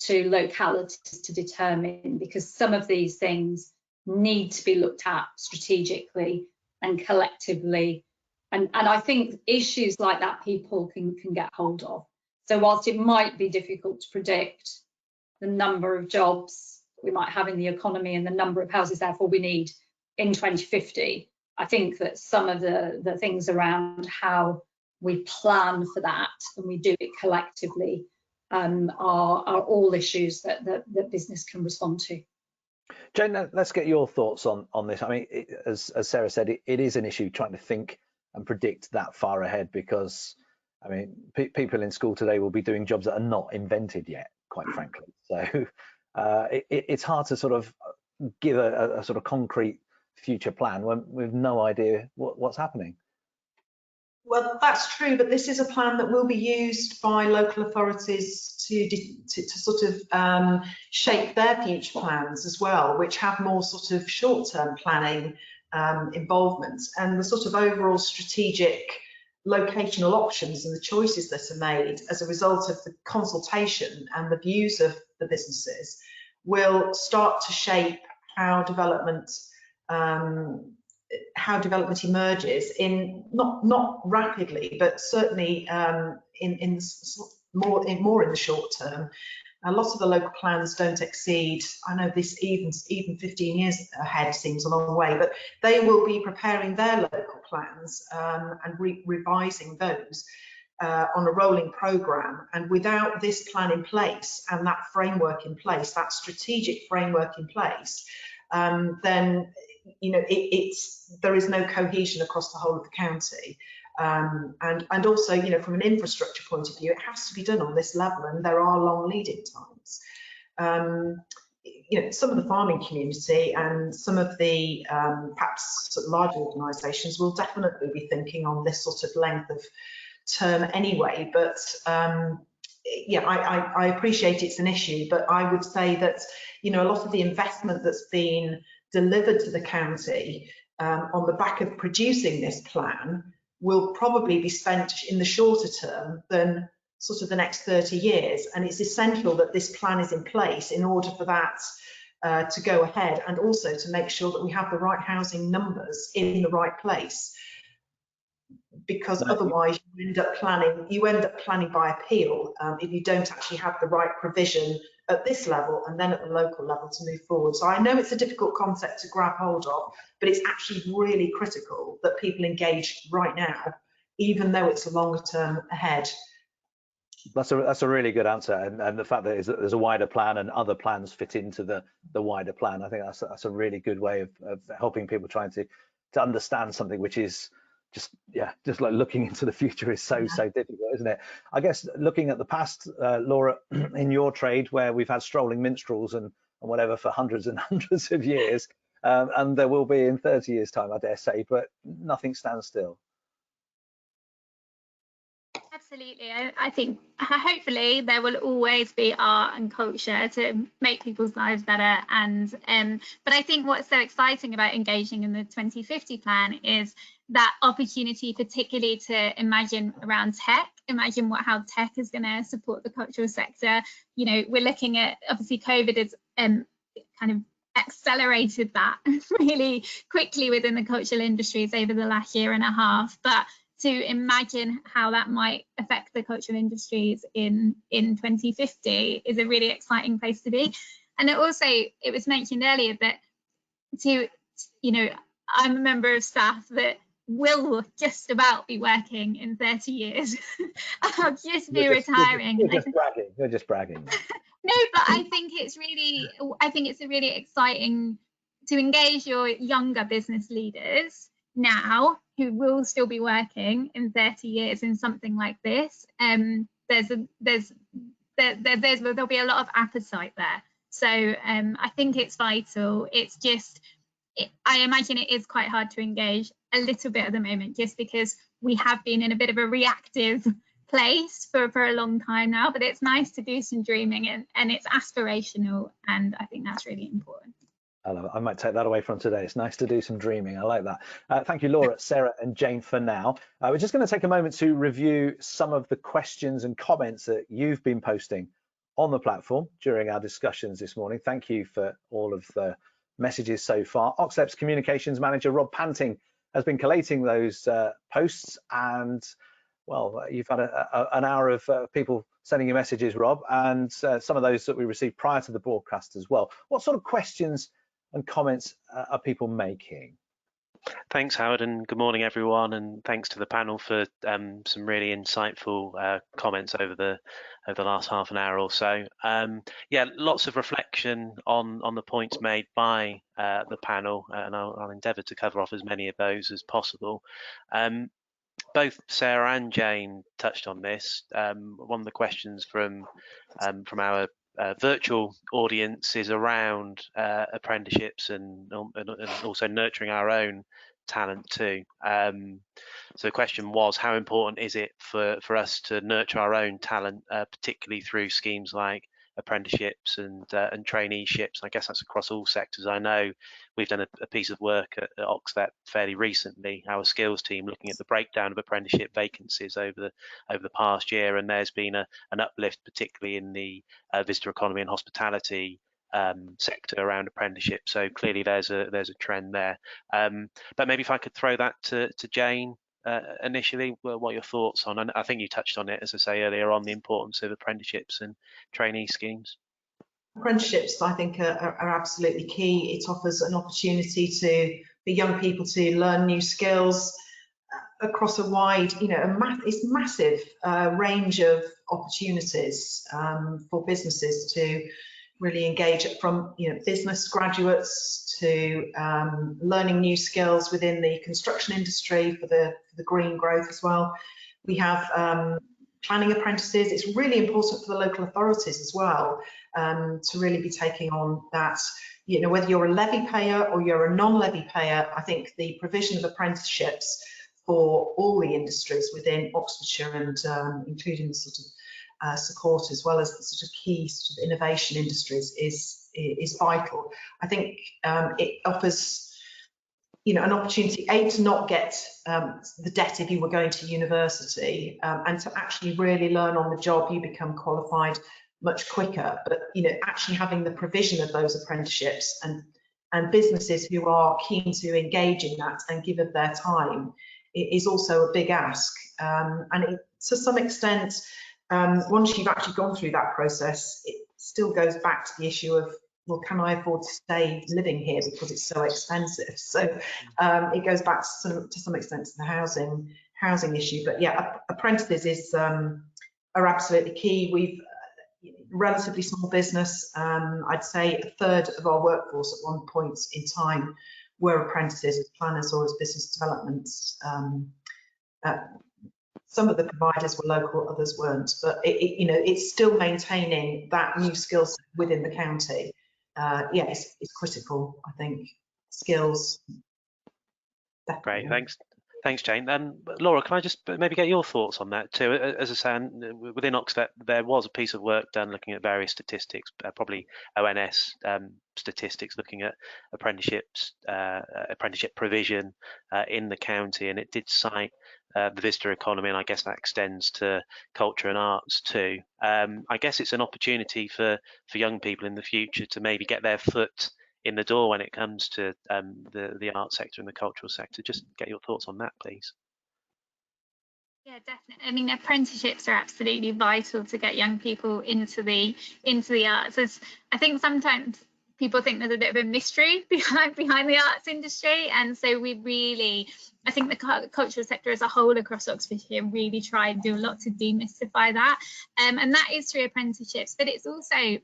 to localities to determine, because some of these things need to be looked at strategically and collectively. And I think issues like that people can get hold of. So whilst it might be difficult to predict the number of jobs we might have in the economy and the number of houses therefore we need in 2050, I think that some of the things around how we plan for that and we do it collectively are all issues that business can respond to.
Jane, let's get your thoughts on this. I mean, as Sarah said, it is an issue trying to think and predict that far ahead, because I mean, people in school today will be doing jobs that are not invented yet, quite frankly. So it's hard to sort of give a sort of concrete future plan when we've no idea what's happening.
Well, that's true, but this is a plan that will be used by local authorities to sort of shape their future plans as well, which have more sort of short-term planning involvement, and the sort of overall strategic locational options and the choices that are made as a result of the consultation and the views of the businesses will start to shape how development emerges in not rapidly, but certainly more in the short term. A lot of the local plans don't exceed, I know this even 15 years ahead seems a long way, but they will be preparing their local plans and revising those on a rolling programme. And without this plan in place and that framework in place, that strategic framework in place, then you know there is no cohesion across the whole of the county. And also, you know, from an infrastructure point of view, it has to be done on this level, and there are long lead-in times. You know, some of the farming community and some of the perhaps sort of larger organisations will definitely be thinking on this sort of length of term anyway. But yeah, I appreciate it's an issue, but I would say that, you know, a lot of the investment that's been delivered to the county on the back of producing this plan will probably be spent in the shorter term than sort of the next 30 years. And it's essential that this plan is in place in order for that to go ahead, and also to make sure that we have the right housing numbers in the right place. because otherwise you end up planning by appeal if you don't actually have the right provision at this level and then at the local level to move forward. So I know it's a difficult concept to grab hold of, but it's actually really critical that people engage right now, even though it's a longer term ahead.
That's a really good answer, and the fact that there's a wider plan and other plans fit into the wider plan. I think that's a really good way of helping people trying to understand something which is just like looking into the future is so difficult, isn't it? I guess looking at the past, Laura, in your trade where we've had strolling minstrels and whatever for hundreds and hundreds of years, and there will be in 30 years time, I dare say, but nothing stands still.
Absolutely. I think hopefully there will always be art and culture to make people's lives better. And but I think what's so exciting about engaging in the 2050 plan is that opportunity, particularly to imagine around tech, imagine how tech is going to support the cultural sector. You know, we're looking at, obviously COVID has kind of accelerated that really quickly within the cultural industries over the last year and a half, but to imagine how that might affect the cultural industries in 2050 is a really exciting place to be. And it was mentioned earlier that I'm a member of staff that will just about be working in 30 years. I'll just be retiring.
You're just bragging.
No, but I think it's a really exciting to engage your younger business leaders now who will still be working in 30 years in something like this. There'll be a lot of appetite there. So I think it's vital. It's just, I imagine it is quite hard to engage a little bit at the moment, just because we have been in a bit of a reactive place for a long time now, but it's nice to do some dreaming and it's aspirational, and I think that's really important.
I love it. I might take that away from today. It's nice to do some dreaming. I like that. Thank you, Laura, Sarah and Jane for now. We're just going to take a moment to review some of the questions and comments that you've been posting on the platform during our discussions this morning. Thank you for all of the messages so far. OxLEP's communications manager, Rob Panting, has been collating those posts, and well, you've had an hour of people sending you messages, Rob, and some of those that we received prior to the broadcast as well. What sort of questions and comments are people making?
Thanks, Howard, and good morning, everyone, and thanks to the panel for some really insightful comments over the last half an hour or so. Yeah, lots of reflection on the points made by the panel, and I'll endeavour to cover off as many of those as possible. Both Sarah and Jane touched on this. One of the questions from our virtual audience is around apprenticeships and also nurturing our own talent too. So the question was, how important is it for us to nurture our own talent, particularly through schemes like apprenticeships and traineeships? I guess that's across all sectors. I know we've done a piece of work at OxLEP fairly recently, our skills team, looking at the breakdown of apprenticeship vacancies over the past year, and there's been an uplift, particularly in the visitor economy and hospitality sector around apprenticeship. So clearly there's a trend there. But maybe if I could throw that to Jane initially, what are your thoughts on? And I think you touched on it, as I say earlier, on the importance of apprenticeships and trainee schemes.
Apprenticeships, I think, are absolutely key. It offers an opportunity for young people to learn new skills across a wide, it's massive range of opportunities for businesses to really engage, from business graduates to learning new skills within the construction industry for the green growth as well. We have planning apprentices. It's really important for the local authorities as well to really be taking on that. Whether you're a levy payer or you're a non-levy payer, I think the provision of apprenticeships for all the industries within Oxfordshire and including the sort of support as well as the sort of key sort of innovation industries is vital. I think it offers an opportunity, to not get the debt if you were going to university, and to actually really learn on the job. You become qualified much quicker, but actually having the provision of those apprenticeships and businesses who are keen to engage in that and give of their time is also a big ask. And to some extent, once you've actually gone through that process, it still goes back to the issue of, well, can I afford to stay living here because it's so expensive? So it goes back to some extent to the housing issue. But yeah, apprentices are absolutely key. We've relatively small business. I'd say a third of our workforce at one point in time were apprentices as planners or as business development. Some of the providers were local, others weren't, but it's still maintaining that new skill set within the county. Yeah, it's critical, I think. Skills. Definitely.
Great, thanks, Jane. Laura, can I just maybe get your thoughts on that too? As I say, within OxLEP, there was a piece of work done looking at various statistics, probably ONS statistics, looking at apprenticeships, apprenticeship provision in the county, and it did cite the visitor economy, and I guess that extends to culture and arts too. I guess it's an opportunity for young people in the future to maybe get their foot in the door when it comes to the art sector and the cultural sector. Just get your thoughts on that, please.
Yeah, definitely. I mean, apprenticeships are absolutely vital to get young people into the arts. I think sometimes people think there's a bit of a mystery behind the arts industry, and so I think the cultural sector as a whole across Oxfordshire really try and do a lot to demystify that, and that is through apprenticeships, but it's also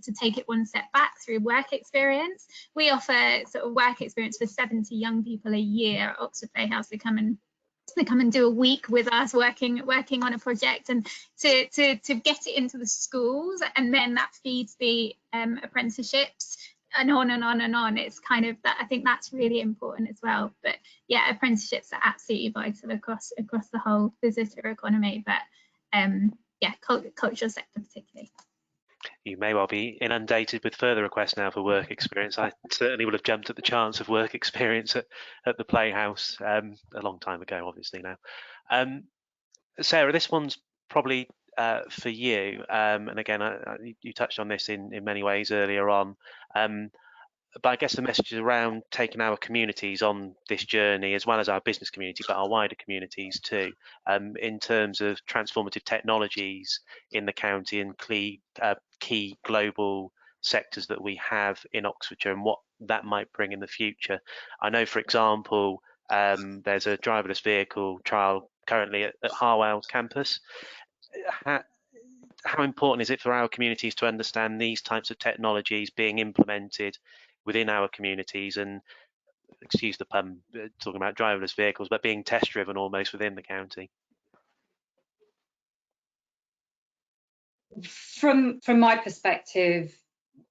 to take it one step back through work experience. We offer sort of work experience for 70 young people a year at Oxford Playhouse. They come and do a week with us working on a project, and to get it into the schools, and then that feeds the apprenticeships and on and on and on. It's kind of that, I think that's really important as well. But yeah, apprenticeships are absolutely vital across the whole visitor economy, but yeah, cultural sector particularly.
You may well be inundated with further requests now for work experience. I certainly would have jumped at the chance of work experience at the Playhouse a long time ago, obviously now. Sarah, this one's probably for you. And again, you touched on this in many ways earlier on. But I guess the message is around taking our communities on this journey, as well as our business community, but our wider communities too, in terms of transformative technologies in the county and key global sectors that we have in Oxfordshire and what that might bring in the future. I know, for example, there's a driverless vehicle trial currently at Harwell campus. How important is it for our communities to understand these types of technologies being implemented within our communities, and, excuse the pun, talking about driverless vehicles, but being test driven almost within the county?
From my perspective,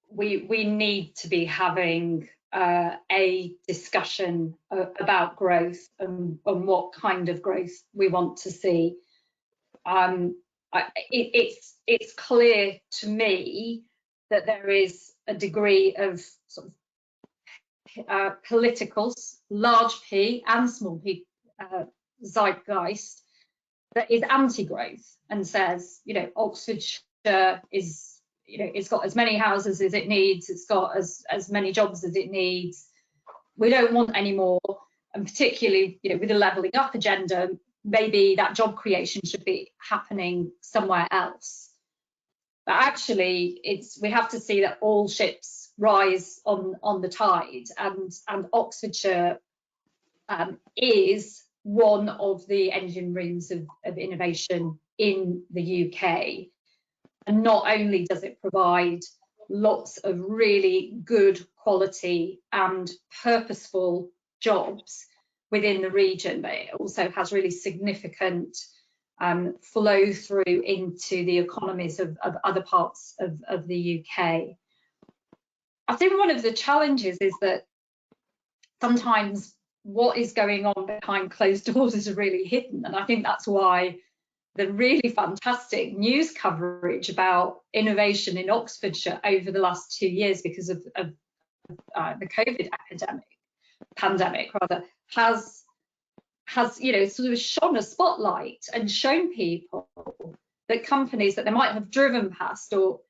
we need to be having a discussion about growth and what kind of growth we want to see. It's clear to me that there is a degree of sort of political, large P and small p zeitgeist that is anti-growth and says, Oxfordshire is, it's got as many houses as it needs, it's got as many jobs as it needs. We don't want any more, and particularly, with the levelling up agenda, maybe that job creation should be happening somewhere else. But actually, we have to see that all ships rise on the tide, and Oxfordshire is one of the engine rooms of innovation in the UK. And not only does it provide lots of really good quality and purposeful jobs within the region, but it also has really significant flow through into the economies of other parts of the UK. I think one of the challenges is that sometimes what is going on behind closed doors is really hidden, and I think that's why the really fantastic news coverage about innovation in Oxfordshire over the last 2 years, because of the COVID pandemic has sort of shone a spotlight and shown people that companies that they might have driven past, or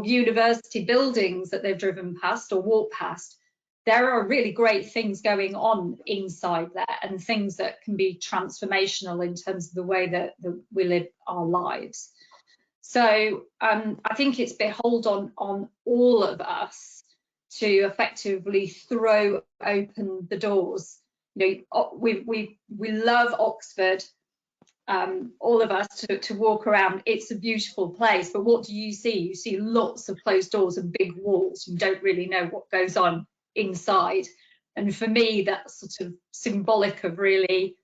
university buildings that they've driven past or walked past, there are really great things going on inside there, and things that can be transformational in terms of the way that we live our lives. So I think it's beholden on all of us to effectively throw open the doors. You know, we love Oxford, all of us, to walk around. It's a beautiful place, but what do you see? You see lots of closed doors and big walls. You don't really know what goes on inside. And for me, that's sort of symbolic of really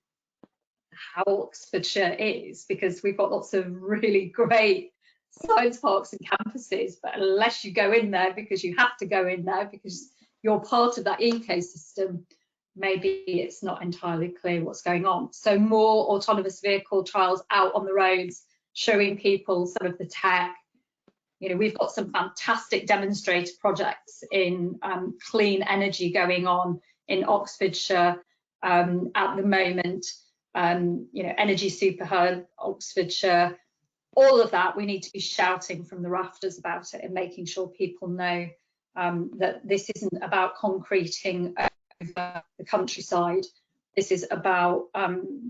how Oxfordshire is, because we've got lots of really great science parks and campuses, but unless you go in there, because you have to go in there because you're part of that ecosystem, maybe it's not entirely clear what's going on. So more autonomous vehicle trials out on the roads, showing people some of the tech. You know, we've got some fantastic demonstrator projects in clean energy going on in Oxfordshire at the moment. You know, Energy Super Hub, Oxfordshire, all of that, we need to be shouting from the rafters about it and making sure people know that this isn't about concreting over the countryside. This is about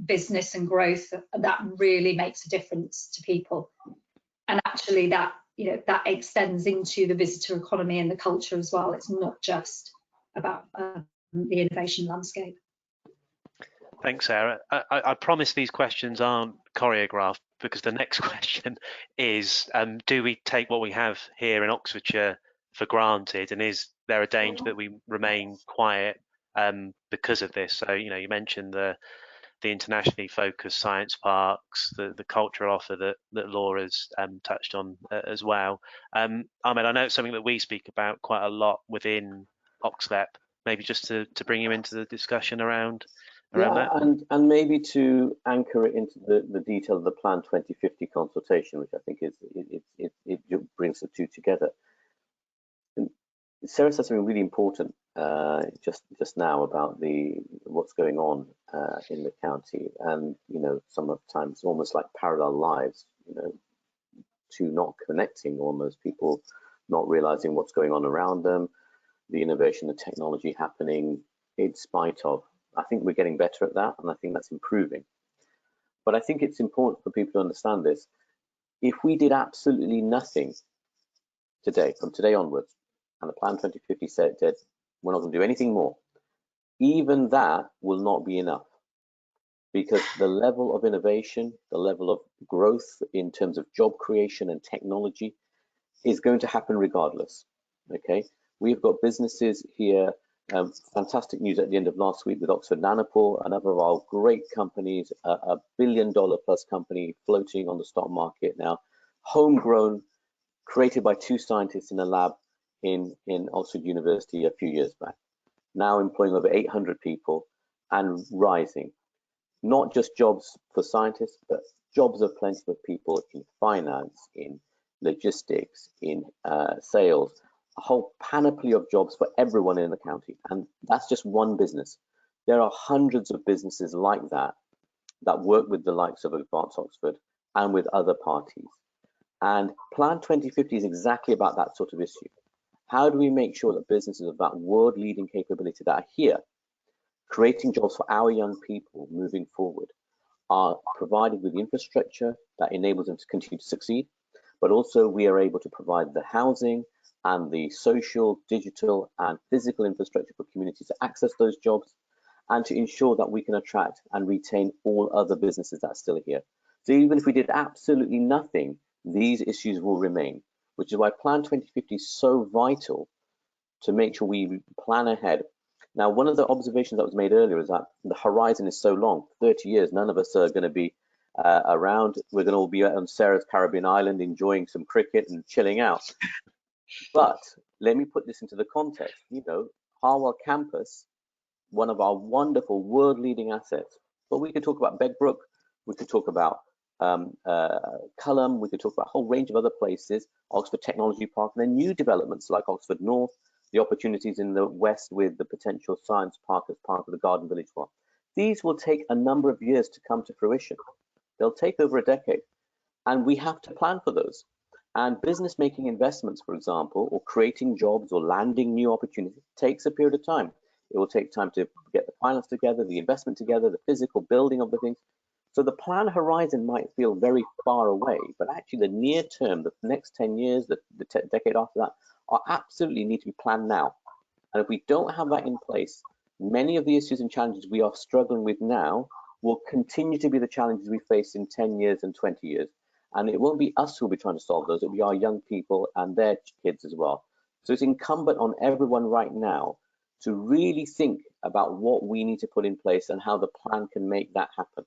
business and growth that really makes a difference to people. And actually that, you know, that extends into the visitor economy and the culture as well. It's not just about the innovation landscape.
Thanks, Sarah. I promise these questions aren't choreographed, because the next question is, do we take what we have here in Oxfordshire for granted, and is there a danger that we remain quiet because of this? So, you know, you mentioned the internationally focused science parks, the cultural offer that Laura's touched on as well. Ahmed, I know it's something that we speak about quite a lot within OxLEP. Maybe just to bring you into the discussion around that.
And maybe to anchor it into the detail of the Plan 2050 consultation, which I think is it brings the two together. And Sarah said something really important just now about what's going on in the county, and you know, sometimes almost like parallel lives, you know, to not connecting, almost people not realizing what's going on around them, the innovation, the technology happening in spite of. I think we're getting better at that, and I think that's improving. But I think it's important for people to understand this. If we did absolutely nothing today, from today onwards, and the Plan 2050 said we're not going to do anything more, even that will not be enough, because the level of innovation, the level of growth in terms of job creation and technology is going to happen regardless. Okay, we've got businesses here. Fantastic news at the end of last week with Oxford Nanopore, another of our great companies, a $1 billion plus company floating on the stock market now, homegrown, created by two scientists in a lab in Oxford University a few years back, now employing over 800 people and rising. Not just jobs for scientists, but jobs of plenty for people in finance, in logistics, in sales, a whole panoply of jobs for everyone in the county. And that's just one business. There are hundreds of businesses like that work with the likes of Advanced Oxford and with other parties. And Plan 2050 is exactly about that sort of issue. How do we make sure that businesses of that world-leading capability that are here, creating jobs for our young people moving forward, are provided with the infrastructure that enables them to continue to succeed, but also we are able to provide the housing and the social, digital, and physical infrastructure for communities to access those jobs, and to ensure that we can attract and retain all other businesses that are still here. So even if we did absolutely nothing, these issues will remain, which is why Plan 2050 is so vital to make sure we plan ahead. Now, one of the observations that was made earlier is that the horizon is so long, 30 years, none of us are going to be around. We're going to all be on Sarah's Caribbean island enjoying some cricket and chilling out. But let me put this into the context. You know, Harwell campus, one of our wonderful world-leading assets. But we could talk about Begbrook, we could talk about Culham, we could talk about a whole range of other places, Oxford Technology Park, and then new developments like Oxford North, the opportunities in the west with the potential science park as part of the Garden Village one. These will take a number of years to come to fruition. They'll take over a decade, and we have to plan for those. And business making investments, for example, or creating jobs or landing new opportunities takes a period of time. It will take time to get the finance together, the investment together, the physical building of the things. So the plan horizon might feel very far away, but actually the near term, the next 10 years, the decade after that, are absolutely need to be planned now. And if we don't have that in place, many of the issues and challenges we are struggling with now will continue to be the challenges we face in 10 years and 20 years. And it won't be us who will be trying to solve those, it'll be our young people and their kids as well. So it's incumbent on everyone right now to really think about what we need to put in place and how the plan can make that happen.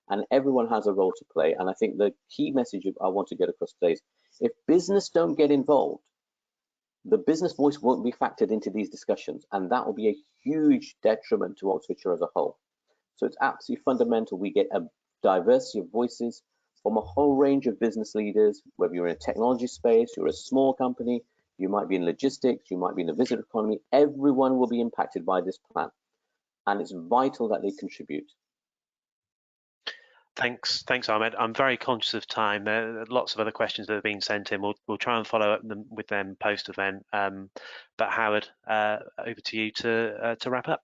And everyone has a role to play. And I think the key message I want to get across today is, if business don't get involved, the business voice won't be factored into these discussions, and that will be a huge detriment to Oxfordshire as a whole. So it's absolutely fundamental we get a diversity of voices from a whole range of business leaders, whether you're in a technology space, you're a small company, you might be in logistics, you might be in the visitor economy. Everyone will be impacted by this plan, and it's vital that they contribute.
Thanks, Ahmed. I'm very conscious of time. There are lots of other questions that have been sent in. We'll try and follow up with them post-event. But Howard, over to you to wrap up.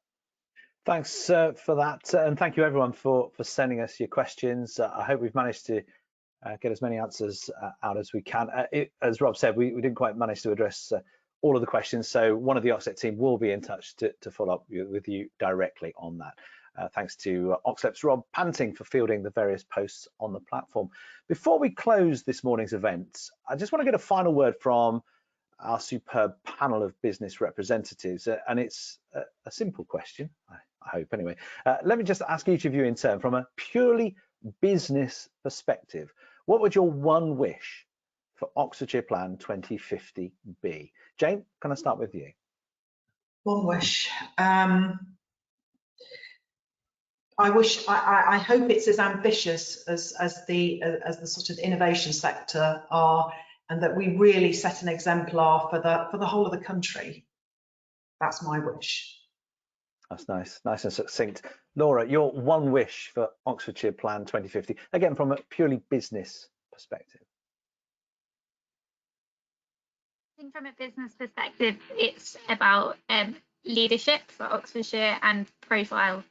Thanks for that, and thank you everyone for sending us your questions. I hope we've managed to get as many answers out as we can. As Rob said, we didn't quite manage to address all of the questions, so one of the OxLEP team will be in touch to follow up with you directly on that. Thanks to OxLEP's Rob Panting for fielding the various posts on the platform. Before we close this morning's event, I just want to get a final word from our superb panel of business representatives, and it's a simple question, I hope anyway. Let me just ask each of you in turn, from a purely business perspective, what would your one wish for Oxfordshire Plan 2050 be? Jane, can I start with you?
One wish. I hope it's as ambitious as the sort of innovation sector are, and that we really set an exemplar for the whole of the country. That's my wish.
That's nice and succinct. Laura, your one wish for Oxfordshire Plan 2050, again from a purely business perspective.
I think from a business perspective, it's about leadership for Oxfordshire and profile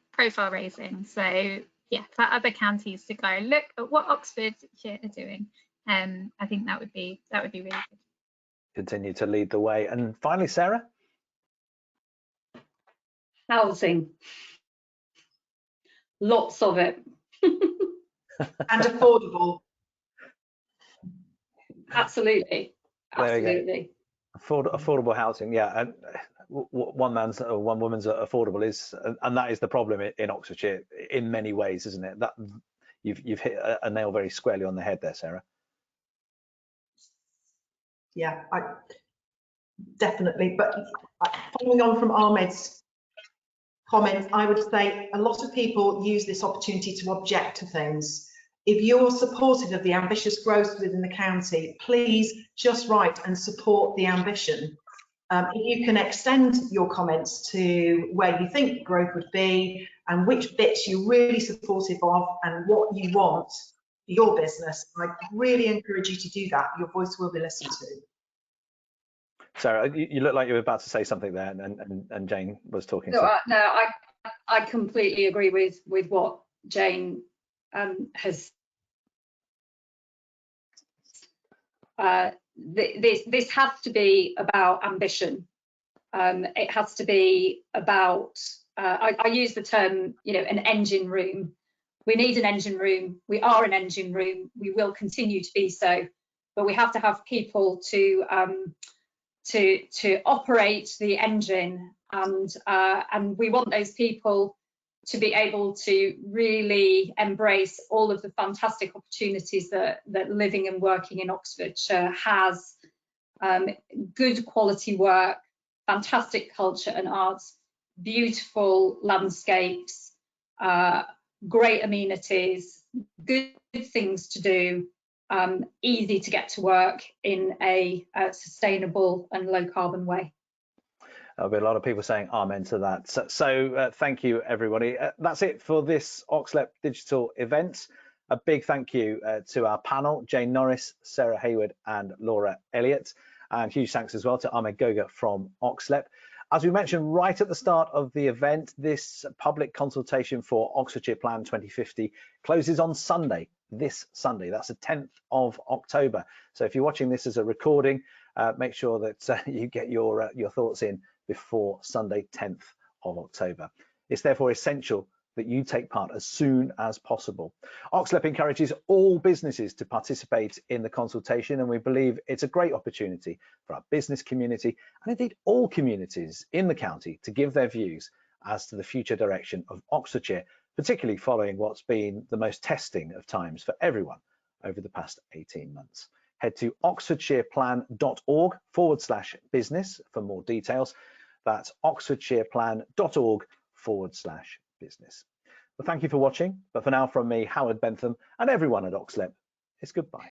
raising. So yeah, for other counties to go look at what Oxfordshire are doing. I think that would be really good.
Continue to lead the way. And finally, Sarah?
Housing. Lots of it.
And affordable.
Absolutely. Absolutely.
Affordable housing, yeah. And one man's or one woman's affordable is, and that is the problem in Oxfordshire in many ways, isn't it? That you've hit a nail very squarely on the head there, Sarah.
Yeah, definitely. But following on from Ahmed's comments, I would say a lot of people use this opportunity to object to things. If you're supportive of the ambitious growth within the county, please just write and support the ambition. If you can extend your comments to where you think growth would be and which bits you're really supportive of and what you want for your business, I really encourage you to do that. Your voice will be listened to.
Sarah, you look like you were about to say something there, and Jane was talking.
No, I completely agree with what Jane has. This has to be about ambition. It has to be about. I use the term, an engine room. We need an engine room. We are an engine room. We will continue to be so, but we have to have people to operate the engine, and we want those people to be able to really embrace all of the fantastic opportunities that living and working in Oxfordshire has. Good quality work, fantastic culture and arts, beautiful landscapes, great amenities, good things to do, easy to get to work in a sustainable and low carbon way.
There'll be a lot of people saying amen to that. So thank you, everybody. That's it for this OxLEP digital event. A big thank you to our panel, Jane Norris, Sarah Hayward and Laura Elliott, and huge thanks as well to Ahmed Goga from OxLEP. As we mentioned right at the start of the event, this public consultation for Oxfordshire Plan 2050 closes on Sunday, this Sunday. That's the 10th of October. So if you're watching this as a recording, make sure that you get your thoughts in before Sunday, 10th of October. It's therefore essential that you take part as soon as possible. OxLEP encourages all businesses to participate in the consultation, and we believe it's a great opportunity for our business community and indeed all communities in the county to give their views as to the future direction of Oxfordshire, particularly following what's been the most testing of times for everyone over the past 18 months. Head to oxfordshirePlan.org/business for more details. That's oxfordshirePlan.org/business. Well, thank you for watching, but for now from me, Howard Bentham, and everyone at OxLEP, it's goodbye.